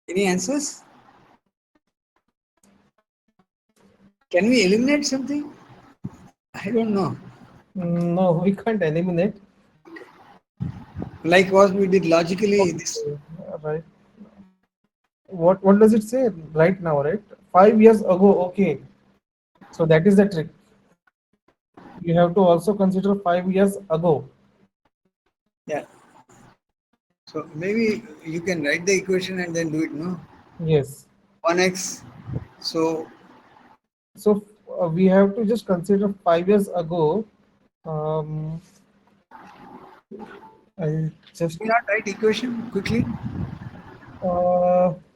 Any answers? Can we eliminate something? I don't know. No, we can't eliminate. Like what we did logically, this Okay, right. What does it say right now, right? 5 years ago, okay. So that is the trick. You have to also consider 5 years ago. yeah. So maybe you can write the equation and then do it, no? Yes. 1x. So So we have to just consider 5 years ago. Um, I'll just we not write equation quickly.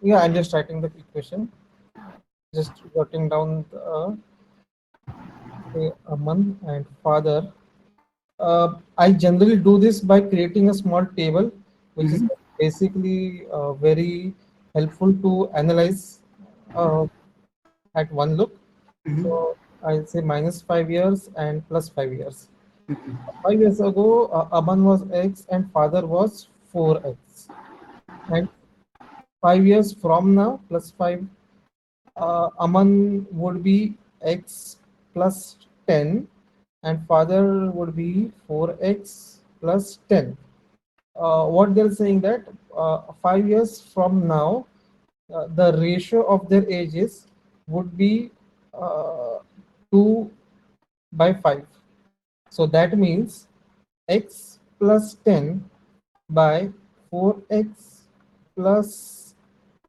yeah, I'm just writing the equation. Just jotting down the say Aman and father. I generally do this by creating a small table, which is Mm-hmm. basically very helpful to analyze uh, at one look. Mm-hmm. So I'll say minus 5 years and plus 5 years. 5 years ago, Aman was X and father was 4X. And 5 years from now, plus 5, Aman would be X plus 10 and father would be 4X plus 10. What they're saying that 5 years from now, the ratio of their ages would be uh, 2 by 5. So that means x plus 10 by 4x plus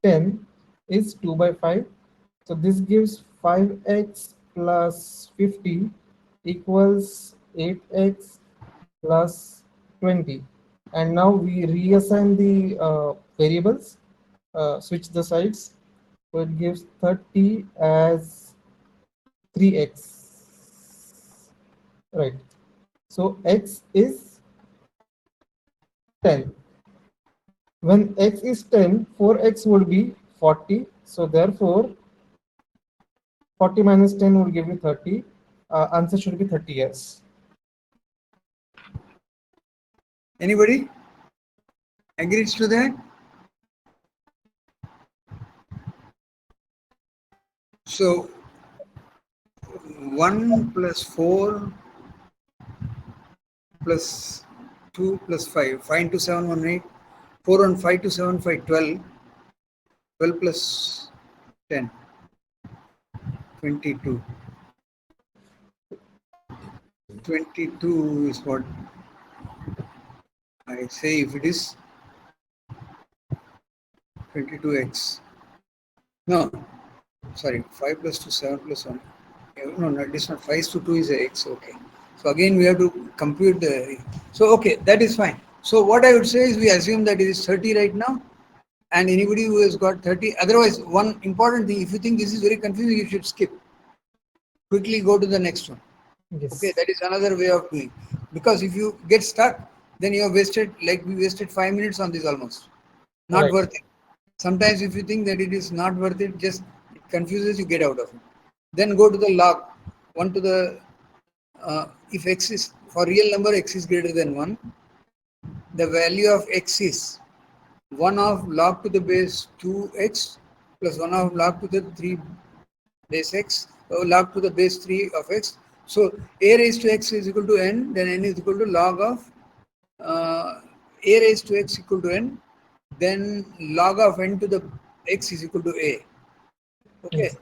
10 is 2 by 5. So this gives 5x plus 50 equals 8x plus 20. And now we reassign the variables, switch the sides. So it gives 30 as 3x. Right. So x is 10. When x is 10, 4x would be 40. So therefore, 40 minus 10 would give you 30. Answer should be 30 years. Anybody agrees to that? So 1 plus 4 plus 2 plus 5. 5 into 7, 1, 8. 4 and 5 to 7, 5, 12. 12 plus 10, 22. 22 is what I say if it is 22x. No, sorry, 5 plus 2, 7 plus 1. No, no, it is not. 5 to 2 is a x. Okay. So again, we have to compute the. So, okay, that is fine. So, what I would say is we assume that it is 30 right now, and anybody who has got 30. Otherwise, one important thing, if you think this is very confusing, you should skip. Quickly go to the next one. Okay, Yes. that is another way of doing. Because if you get stuck, then you have wasted, like we wasted 5 minutes on this almost. Not Right. worth it. Sometimes if you think that it is not worth it, just it confuses you, get out of it. Then go to the log. 1 to the, if x is, for real number x is greater than 1, the value of x is 1 of log to the base 2x plus 1 of log to the 3 base x, log to the base 3 of x. So a raised to x is equal to n, then n is equal to log of a raised to x equal to n, then log of n to the x is equal to a. Okay, Yes.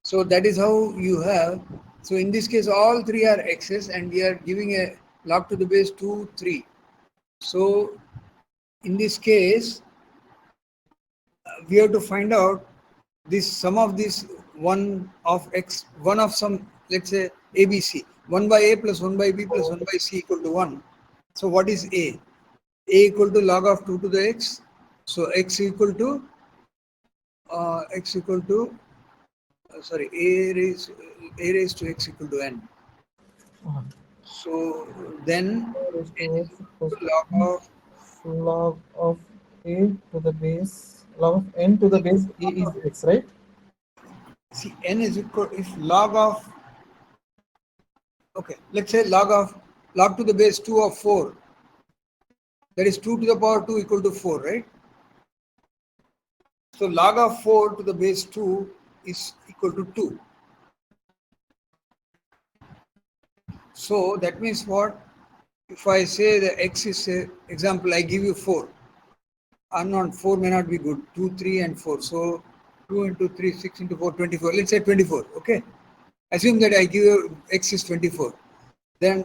so that is how you have. So in this case, all three are x's, and we are giving a log to the base 2, 3. So in this case, we have to find out this sum of this one of x, one of some, let's say ABC, 1 by a plus 1 by b plus 1 by c equal to 1. So what is a? A equal to log of 2 to the x. So x equal to sorry, a raised to x equal to n. Uh, So then raised n to is x equal equals to to log n of log of a to the base log of n to the base a is x, right? see n is equal, if log of, okay, let's say log to the base 2 of 4, that is 2 to the power 2 equal to 4, right? So log of 4 to the base 2 is equal to 2. So that means what? If I say the x is, example, I give you 4. Unknown 4 may not be good. 2, 3, and 4. So 2 into 3, 6 into 4, 24. Let's say 24. Okay. Assume that I give you x is 24. Then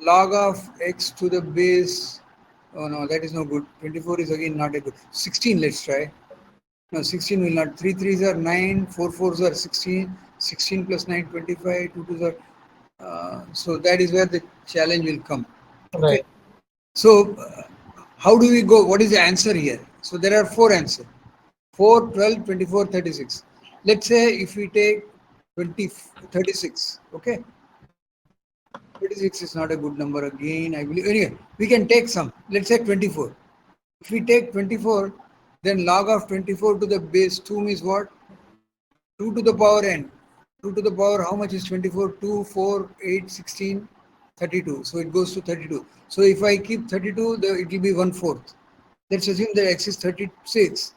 log of x to the base. Oh no, that is no good. 24 is again not a good. 16, let's try. No, 16 will not. 3 threes are 9, 4 fours are 16, 16 plus 9, 25, 2 twos are. So that is where the challenge will come. Okay. Right. So how do we go? What is the answer here? So there are four answers: 4, 12, 24, 36. Let's say if we take 20, 36. Okay. 36 is not a good number again, I believe. Anyway, we can take some. Let's say 24. If we take 24, then log of 24 to the base 2 means what? 2 to the power n. 2 to the power, how much is 24? 2, 4, 8, 16, 32. So it goes to 32. So if I keep 32, it will be 1/4. Let's assume that x is 36.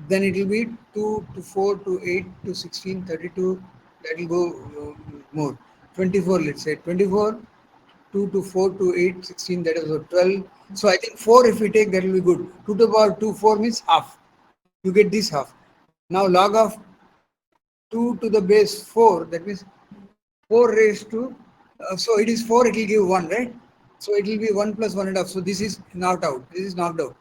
Then it will be 2 to 4 to 8 to 16, 32. That will go more. 24, let's say. 24, 2 to 4 to 8, 16, that is 12. So I think 4 if we take, that will be good. 2 to the power 2, 4 means half. You get this half. Now log of 2 to the base 4, that means 4 raised to, so it is 4, it will give 1, right? So it will be 1 plus 1 and a half. So this is knocked out. This is knocked out.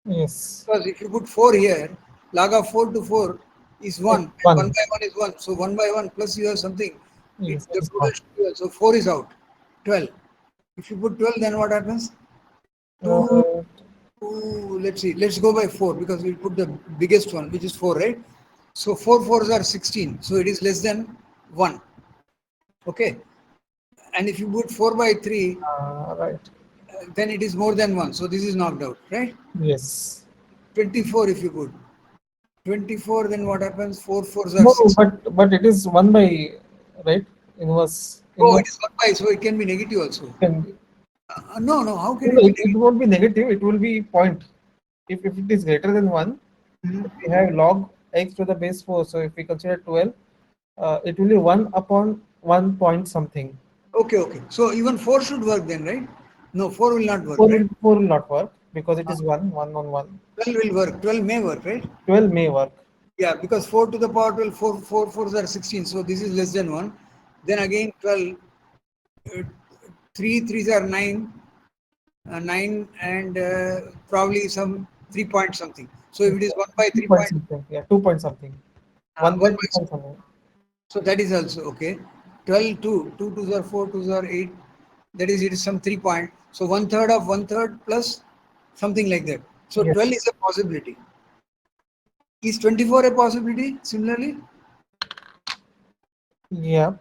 Yes. Because if you put 4 here, log of 4 to 4 is 1, Like and 1 one. by 1 is 1. So 1 by 1 plus you have something. Yes, The it is total one. should be 1. So 4 is out. 12. If you put 12, then what happens? 2, Uh, 2, let's see, let's go by 4 because we put the biggest one, which is 4, right? So 4 fours are 16. So it is less than 1. Okay. And if you put 4 by 3, right. then it is more than 1. So this is knocked out, right? Yes. 24 if you put. 24, then what happens? 4 fours are No, 6. but it is one by, right? Inverse. Oh, it Inverse is 1 by, so it can be negative also. can be. No, no, how can No, it be it won't be negative. It will be point. If it is greater than one, negative? we have log x to the base 4. So if we consider 12, it will be 1 upon 1 point something. Okay, okay. So even 4 should work then, right? No, 4 will not work, 4 right? will, 4 will not work because it is 1, 1 on 1. 12 will work. 12 may work, right? 12 may work. Yeah, because 4 to the power 12, 4 fours are 16. So this is less than 1. Then again 12, uh, 3 threes are 9. 9 and probably some 3 point something. So if it is 1 by Two 3 point point, something. Yeah, 2 point something. 1 1 by by 2 point something. so that is also okay. 12 2, 2 2s are 4, 2s are 8. That is, it is some 3 point. So one third of one third plus something like that. So Yes. 12 is a possibility. Is 24 a possibility similarly? Yeah.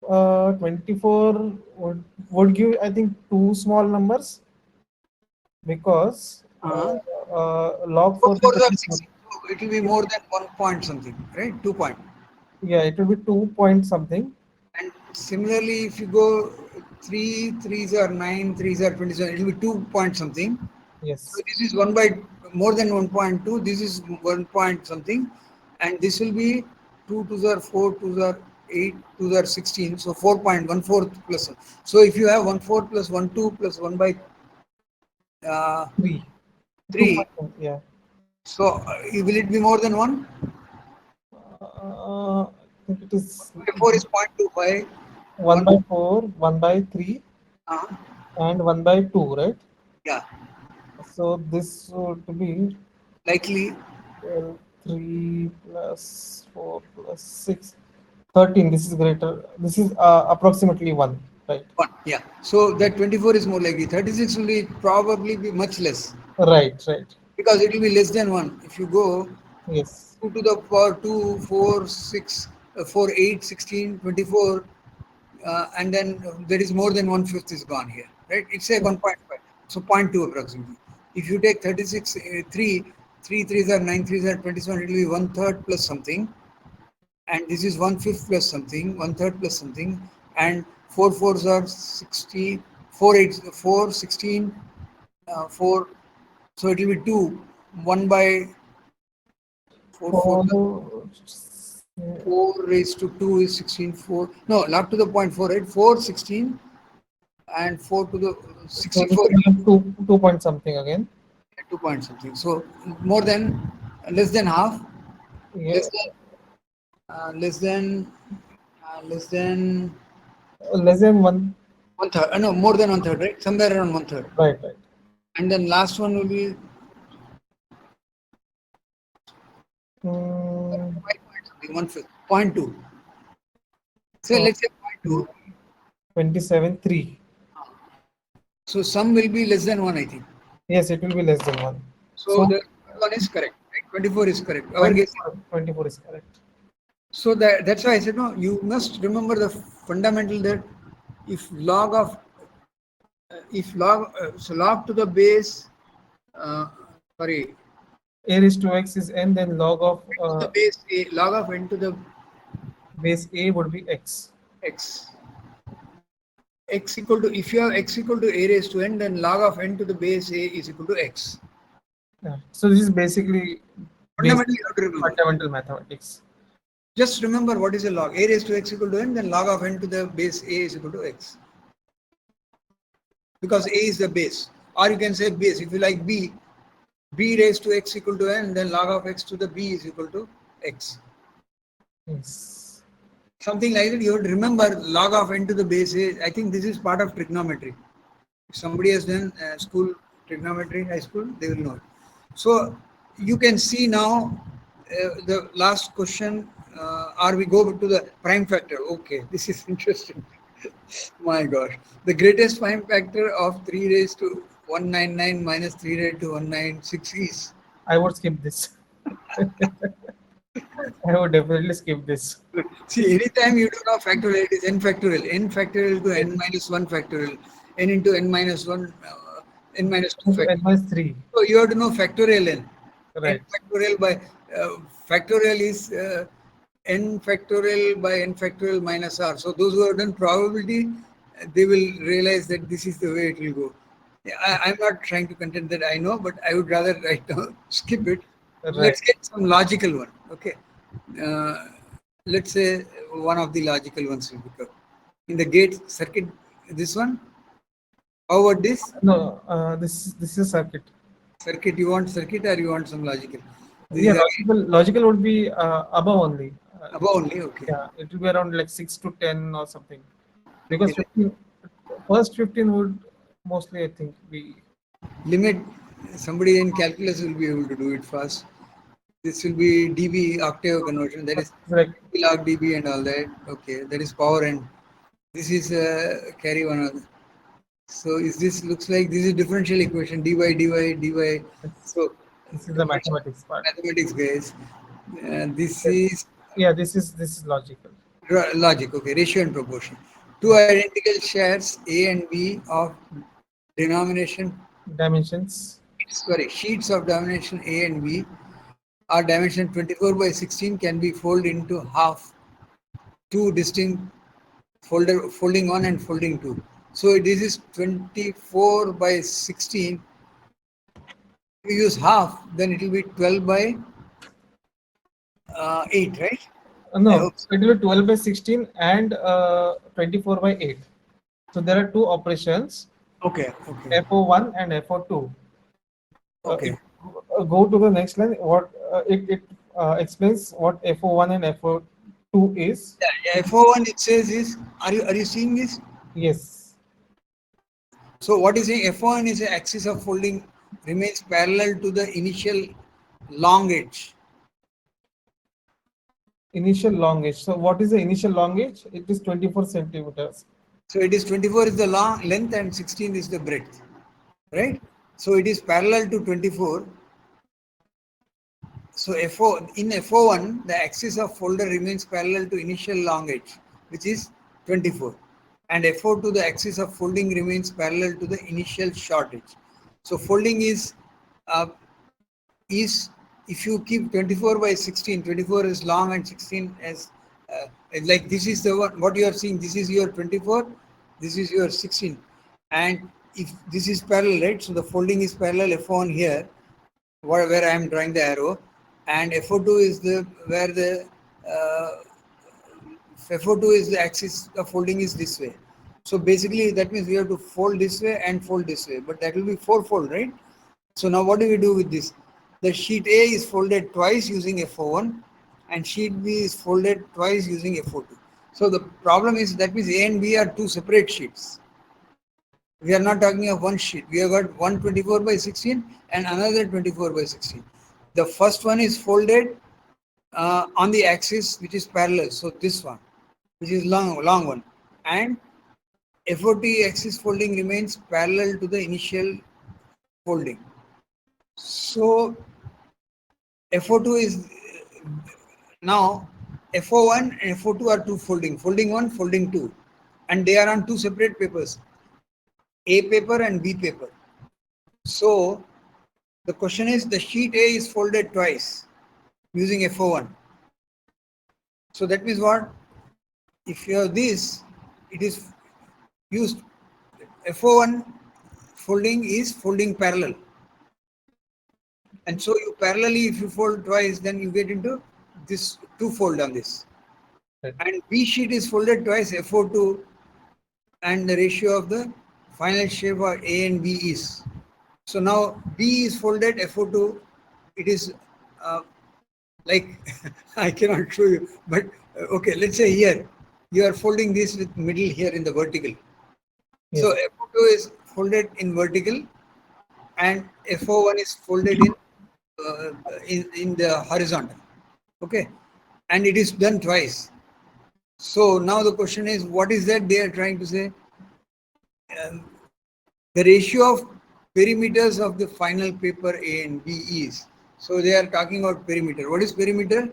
24 would give, I think, two small numbers because Uh-huh. log 4 4 is 4s are actually 16. So it will be more than 1 point something, right? 2 point. yeah, it will be 2 point something. And similarly, if you go 3 3s are 9, 3s are 27, it will be 2 point something. So Yes. this is 1 by more than 1.2, this is 1 point something, and this will be 2 2s are 4, 2s are 8, 2s are 16, so 4.14 plus. So if you have 1 4 plus 1 2 plus 1 by uh, 3. 2 3, point, yeah. so will it be more than 1? I think it is 1 by 4 is 0.25, 1 1, by 4, 1 by 3, uh, and 1 by 2, right? yeah, So this would be likely 3 plus 4 plus 6, 13. This is greater. This is approximately 1, right? 1, yeah. So that 24 is more likely, 36 will be probably be much less Right, right. because it will be less than 1. If you go Yes. 2 to the power 2, 4, 6, 4, 8, 16, 24, and then there is more than one fifth is gone here, right? It's a 1.5, so zero point 0.2 approximately. If you take 36, 3, 3 threes are 9 threes are 27, it will be one third plus something, and this is one fifth plus something, one third plus something, and 4 fours are 60, 4 eights, 4, 16, 4, so it will be 2, 1 by 4, 4 4, 4 raised to 2 is 16, 4. No, not to the point 4, right? 4, 16, and 4 to the so this 64, will be 2 point something again. 2 point something. So more than, less than half, Yeah, less than, less than, less than less than 1. one third. No, more than one third, right? Somewhere around one third. Right, right. And then last one will be Mm, 5 point something, one fifth, point 0.2. So so let's say point 0.2. 27, 3. So some will be less than 1, I think. Yes, it will be less than 1. So So the one is correct, right? 24 is correct. Our guess. 24, 24 is correct. So that's why I said no. You must remember the fundamental that if log of if log so log to the base uh, sorry A raised to x is n, then log of to the base a log of n to the base a would be x. x x equal to if you have x equal to a raised to n, then log of n to the base a is equal to x. Yeah. So this is basically basic Fundamentally, you have to remember. fundamental mathematics. Just remember what is a log. A raised to x equal to n, then log of n to the base a is equal to x. Because a is the base. Or you can say base. If you like b raised to x equal to n, then log of x to the b is equal to x. Yes. Something like that. You have to remember log of n to the base a. I think this is part of trigonometry. If somebody has done school trigonometry, high school, they will know it. So you can see now the last question, or we go to the prime factor. Okay, this is interesting. My gosh. The greatest prime factor of 3 raised to 199 minus 3 raised to 196 is. I would skip this. I would definitely skip this. See, anytime you do know factorial, it is n factorial. N factorial to n minus 1 factorial. N into n minus 1, n minus 2 Into n factorial. minus 3. So you have to know factorial n. N Right. factorial by factorial is n factorial by n factorial minus r. So those who have done probability, they will realize that this is the way it will go. Yeah, I'm not trying to contend that I know, but I would rather right now skip it. Right. Let's get some logical one. Okay. Uh, let's say one of the logical ones will become in the gate circuit. This one. How about this No, this is circuit. circuit? You want circuit or you want some logical? This Yeah, is again logical would be above only. above only. Okay. Yeah, it will be around like 6 to 10 or something. Okay. Because 15, first 15 would Mostly, I think we Limit, somebody in calculus will be able to do it fast. This will be dB octave conversion, that is like log dB and all that. Okay, that is power, and this is carry one other. So is this looks like this is differential equation dy. it's, So this is the conversion mathematics part. mathematics guys. This Yes. is Yeah, this is logical logic. Okay, ratio and proportion. Two yeah. identical shares A and B of denomination, Dimensions. sorry, sheets of dimension A and B are dimension 24 by 16 can be folded into half, two distinct folding 1 and folding 2. So this is 24 by 16. If we use half, then it will be 12 by 8, right? I No, hope so. it will be 12 by 16 and 24 by 8. So there are two operations, Okay, okay, FO1 and FO2. If okay. go to the next line, what it explains what FO1 and FO2 is. Yeah, yeah, It is FO1 it says is, are you seeing this? yes, So what is saying F1 is the axis of folding remains parallel to the initial long edge. initial long edge. So what is the initial long edge? It is 24 centimeters. So it is 24 is the long length and 16 is the breadth, right? So it is parallel to 24. So FO in FO1 the axis of folder remains parallel to initial long edge, which is 24, and FO2 the axis of folding remains parallel to the initial short edge. So folding uh, is if you keep 24 by 16, 24 is long and 16 as uh, like this is the one what you are seeing, this is your 24, this is your 16, and if this is parallel, right, so the folding is parallel F1 here where I am drawing the arrow, and FO2 is the where the FO2 is the axis of folding is this way. So basically that means we have to fold this way and fold this way, but that will be fourfold, right? So now what do we do with this? The sheet A is folded twice using FO1 and sheet B is folded twice using FO2. So the problem is that means A and B are two separate sheets. We are not talking of one sheet. We have got one 24 by 16 and another 24 by 16. The first one is folded on the axis which is parallel. So this one, which is long one, and FOT axis folding remains parallel to the initial folding. So FO2 is now FO1 and FO2 are two folding 1, folding 2, and they are on two separate papers, A paper and B paper. So the question is the sheet A is folded twice using FO1. So that means what? If you have this, it is used FO1 folding is folding parallel. And so you parallelly, if you fold twice, then you get into this two fold on this. Right. And B sheet is folded twice, FO2, and the ratio of the final shape of A and B is. So now B is folded, FO2, it is like, I cannot show you, but okay, let's say here, you are folding this with middle here in the vertical. So Yes. FO2 is folded in vertical and FO1 is folded in the horizontal. Okay, and it is done twice. So now the question is, what is that they are trying to say? Um, the ratio of perimeters of the final paper A and B is. So they are talking about perimeter. What is perimeter?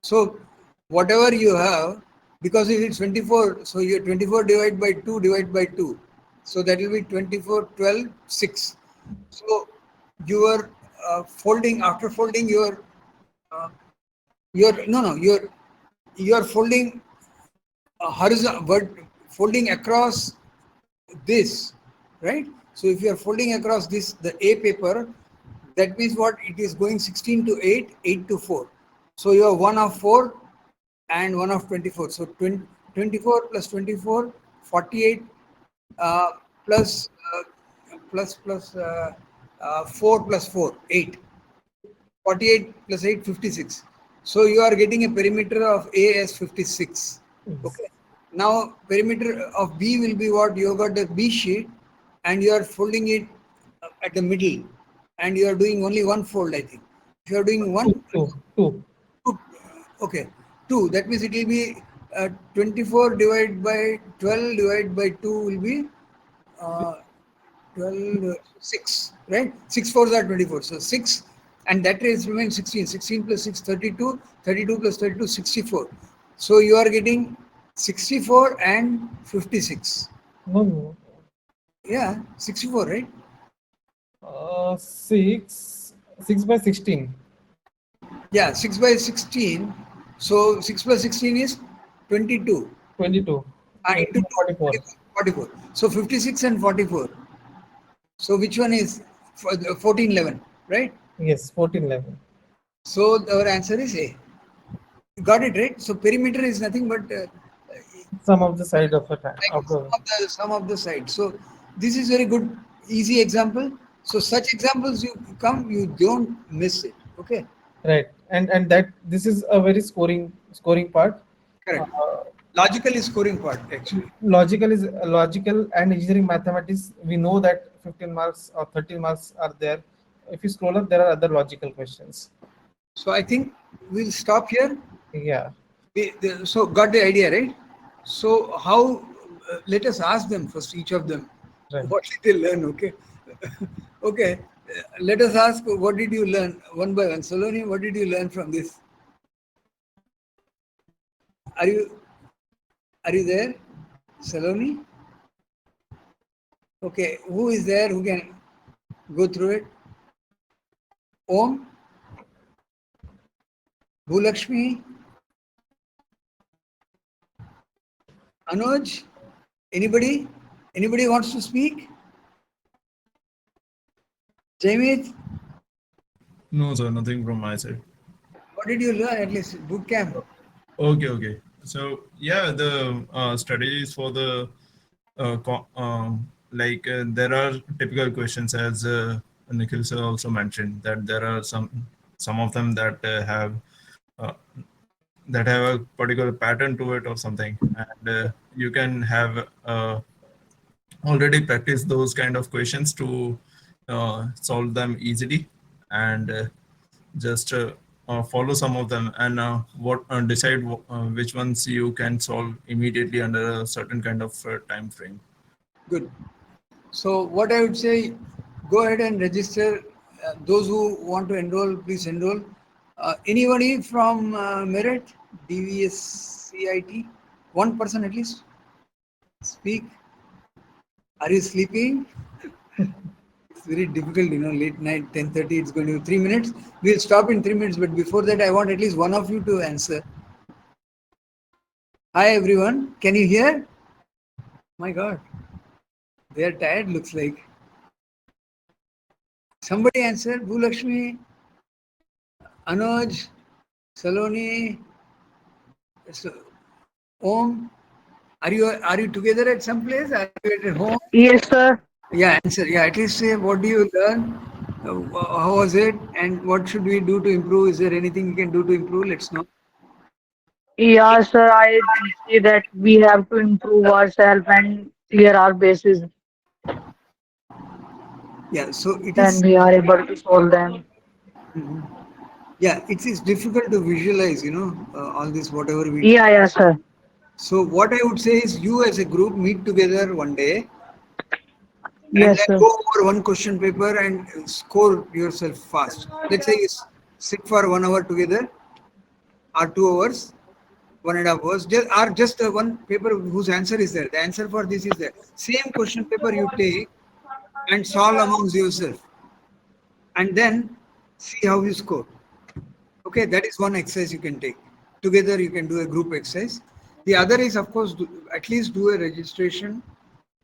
So whatever you have, because if it's 24, so you 24 divided by 2 divided by 2. So that will be 24, 12, 6. So your folding, after folding uh, you're folding horizontal, folding across this, right? So if you are folding across this, the A paper, that means what? It is going 16 to 8, 8 to 4. So you have 1 of 4 and 1 of 24. So 20, 24 plus 24, 48 uh, plus, plus 4 plus 4, 8. 48 plus 8, 56. So you are getting a perimeter of A as 56. Yes. Okay. Now perimeter of B will be what? You have got the B sheet and you are folding it at the middle, and you are doing only one fold, I think. If you are doing Two, one, two, two. two, okay, 2, that means it will be 24 divided by 12 divided by 2 will be uh, 12, 6, right? 6 fours are 24. So 6, and that is remains 16. 16 plus 6, 32. 32 plus 32, 64. So you are getting 64 and 56. No, no. Yeah, 64, right? 6 by 16. Yeah, 6 by 16. So 6 plus 16 is 22. 22. Into 2, 44. 44. So 56 and 44. So which one is 14, 11, right? Yes, 14, 11. So our answer is A. Got it, right? So perimeter is nothing but Some of the side of the time. like Of the, sum of the sides. So this is very good, easy example. So such examples you come, you don't miss it. Okay, right. And that this is a very scoring part. correct. Uh, Logical is scoring part actually. logical and engineering mathematics. We know that 15 marks or 13 marks are there. If you scroll up, there are other logical questions. So I think we'll stop here. Yeah, So got the idea, right? So how? Let us ask them first, each of them, right. what did they learn? Okay, okay. Let us ask, what did you learn one by one? Saloni, what did you learn from this? Are you there, Saloni? Okay, who is there who can go through it? Om, Bhulakshmi, Anuj, anybody? Anybody wants to speak? Jamit, No, sir, nothing from my side. what did you learn at least boot camp? Okay, okay. So yeah, the strategies for the there are typical questions, as Nikhil sir also mentioned, that there are some of them uh, that have a particular pattern to it or something, and you can have already practiced those kind of questions to solve them easily, and just follow some of them, and what decide which ones you can solve immediately under a certain kind of time frame. Good. So what I would say, go ahead and register. Those who want to enroll, please enroll. Anybody from Merit, DVSCIT? One person at least. Speak. Are you sleeping? It's very difficult, late night, 10:30, it's going to be 3 minutes. We'll stop in 3 minutes, but before that, I want at least one of you to answer. Hi, everyone. Can you hear? My God. They are tired, looks like. Somebody answer. Bhulakshmi, Anuj, Saloni, Om. Are you together at some place? Are you at home? Yes, sir. Yeah, answer. Yeah, at least say what do you learn? How was it? And what should we do to improve? Is there anything you can do to improve? Let's know. Yeah, sir. I see that we have to improve ourselves and clear our bases. Yeah, so it Then is. we are able to solve them. Yeah, it is difficult to visualize. All this whatever we. Yeah, yeah, sir. So what I would say is, you as a group meet together one day and Yes, then sir. go over one question paper and score yourself fast. Let's say you sit for 1 hour together or 2 hours, 1.5 hours, just one paper whose answer is there. The answer for this is there. Same question paper you take and solve amongst yourself, and then see how you score. Okay, that is one exercise you can take. Together you can do a group exercise. The other is, of course, at least do a registration.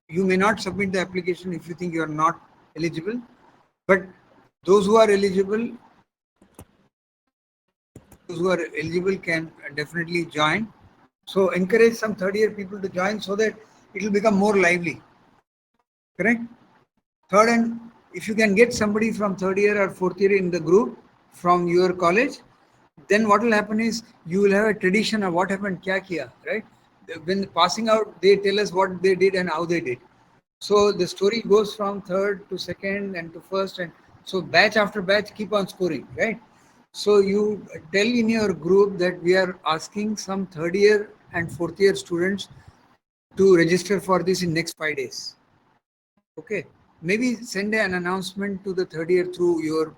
You may not submit the application if you think you are not eligible, but those who are eligible, can definitely join. So encourage some third year people to join so that it will become more lively. Correct? Third, and if you can get somebody from third year or fourth year in the group from your college, then what will happen is you will have a tradition of what happened, kya kiya, right? When passing out, they tell us what they did and how they did. So the story goes from third to second and to first, and so batch after batch keep on scoring, right? So you tell in your group that we are asking some third year and fourth year students to register for this in next 5 days. Okay, maybe send an announcement to the third year through your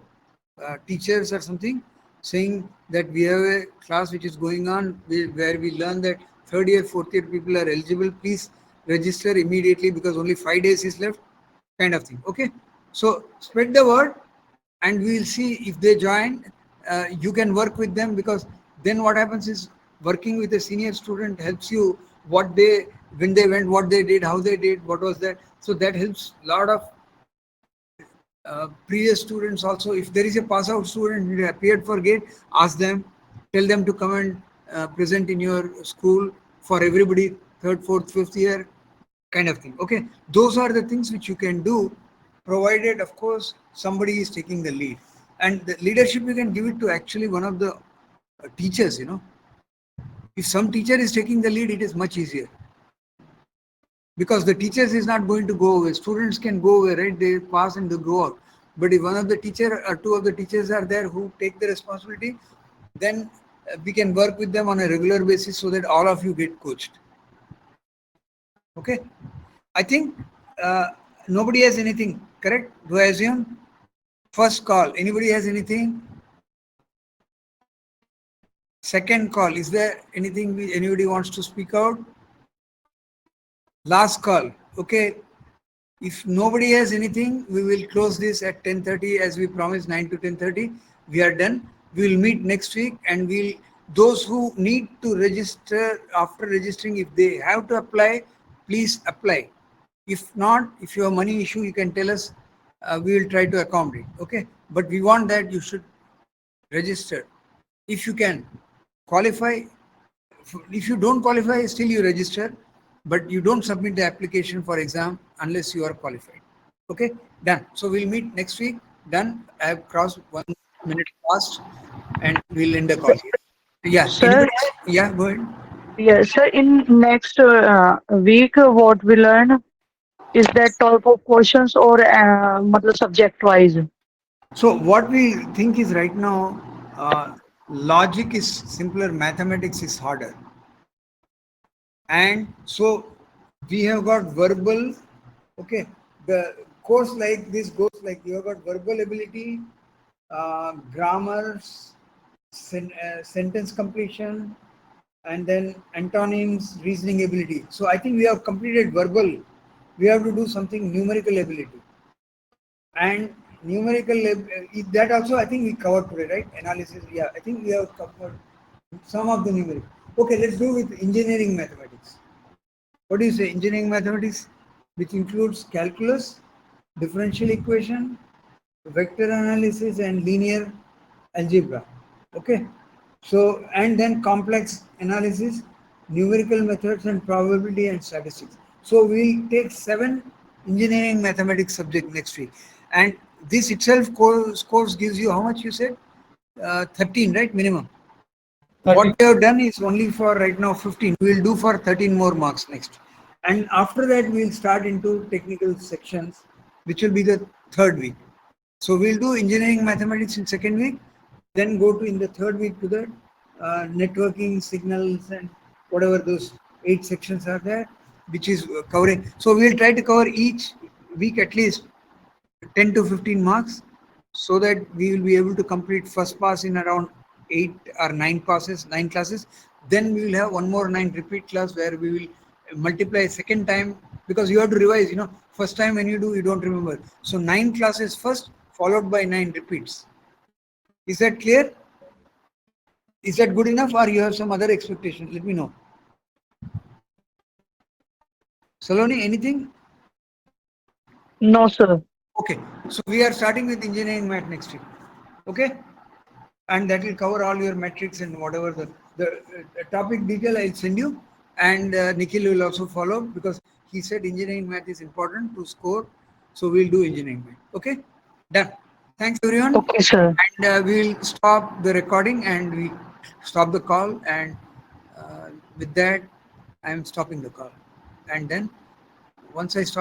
teachers or something, saying that we have a class which is going on where we learn that third year, fourth year people are eligible. Please register immediately because only 5 days is left, kind of thing. Okay, so spread the word, and we will see if they join. You can work with them, because then what happens is working with a senior student helps you what they, when they went, what they did, how they did, what was that. So that helps a lot of previous students also. If there is a pass out student who appeared for GATE, ask them, tell them to come and present in your school for everybody, third, fourth, fifth year, kind of thing. Okay, those are the things which you can do, provided, of course, somebody is taking the lead. And the leadership you can give it to actually one of the teachers. If some teacher is taking the lead, it is much easier, because the teachers is not going to go away. Students can go away, right? They pass and they go out. But if one of the teacher or two of the teachers are there who take the responsibility, then we can work with them on a regular basis so that all of you get coached. Okay, I think nobody has anything, correct? Do I assume? First call, anybody has anything? Second call, is there anything anybody wants to speak out? Last call. Okay, if nobody has anything, we will close this at 10:30 as we promised, 9 to 10:30. We are done. We will meet next week, and those who need to register, after registering, if they have to apply, please apply. If not, if you have money issue, you can tell us. We will try to accommodate. Okay, but we want that you should register if you can qualify. If you don't qualify, still you register, but you don't submit the application for exam unless you are qualified. Okay, done. So we'll meet next week. Done. I have crossed 1 minute past, and we'll end the call here. Yeah, Sir, anybody? Yeah, go ahead. yes, sir. In next week, what we learn is that type of questions or matlab subject wise. So what we think is right now, logic is simpler, mathematics is harder. And so we have got verbal. Okay, the course like this goes like, you have got verbal ability, grammars, sentence completion, and then antonyms, reasoning ability. So I think we have completed verbal. We have to do something numerical ability, and numerical that also I think we covered today, right? Analysis. Yeah, I think we have covered some of the numerical. Okay, let's do with engineering mathematics. What do you say? Engineering mathematics, which includes calculus, differential equation, vector analysis, and linear algebra. Okay, so, and then complex analysis, numerical methods, and probability and statistics. So we'll take 7 engineering mathematics subject next week, and this itself course gives you how much, you said? 13, right, minimum. 30. What we have done is only for right now 15. We will do for 13 more marks next. And after that, we will start into technical sections, which will be the third week. So we'll do engineering mathematics in second week, then go to in the third week to the networking, signals, and whatever those 8 sections are there, which is covering. So we'll try to cover each week at least 10 to 15 marks, so that we will be able to complete first pass in around 8 or 9 passes, 9 classes. Then we will have one more 9 repeat class where we will multiply second time, because you have to revise. First time when you do, you don't remember. So 9 classes first, followed by 9 repeats. Is that clear? Is that good enough, or you have some other expectation? Let me know. Saloni, anything? No, sir. Okay, so we are starting with engineering math next week. Okay, and that will cover all your metrics and whatever the topic detail I'll send you, and Nikhil will also follow, because he said engineering math is important to score. So we'll do engineering math. Okay, done. Thanks everyone, Okay, sir. and we'll stop the recording and we stop the call, and with that I am stopping the call, and then once I stop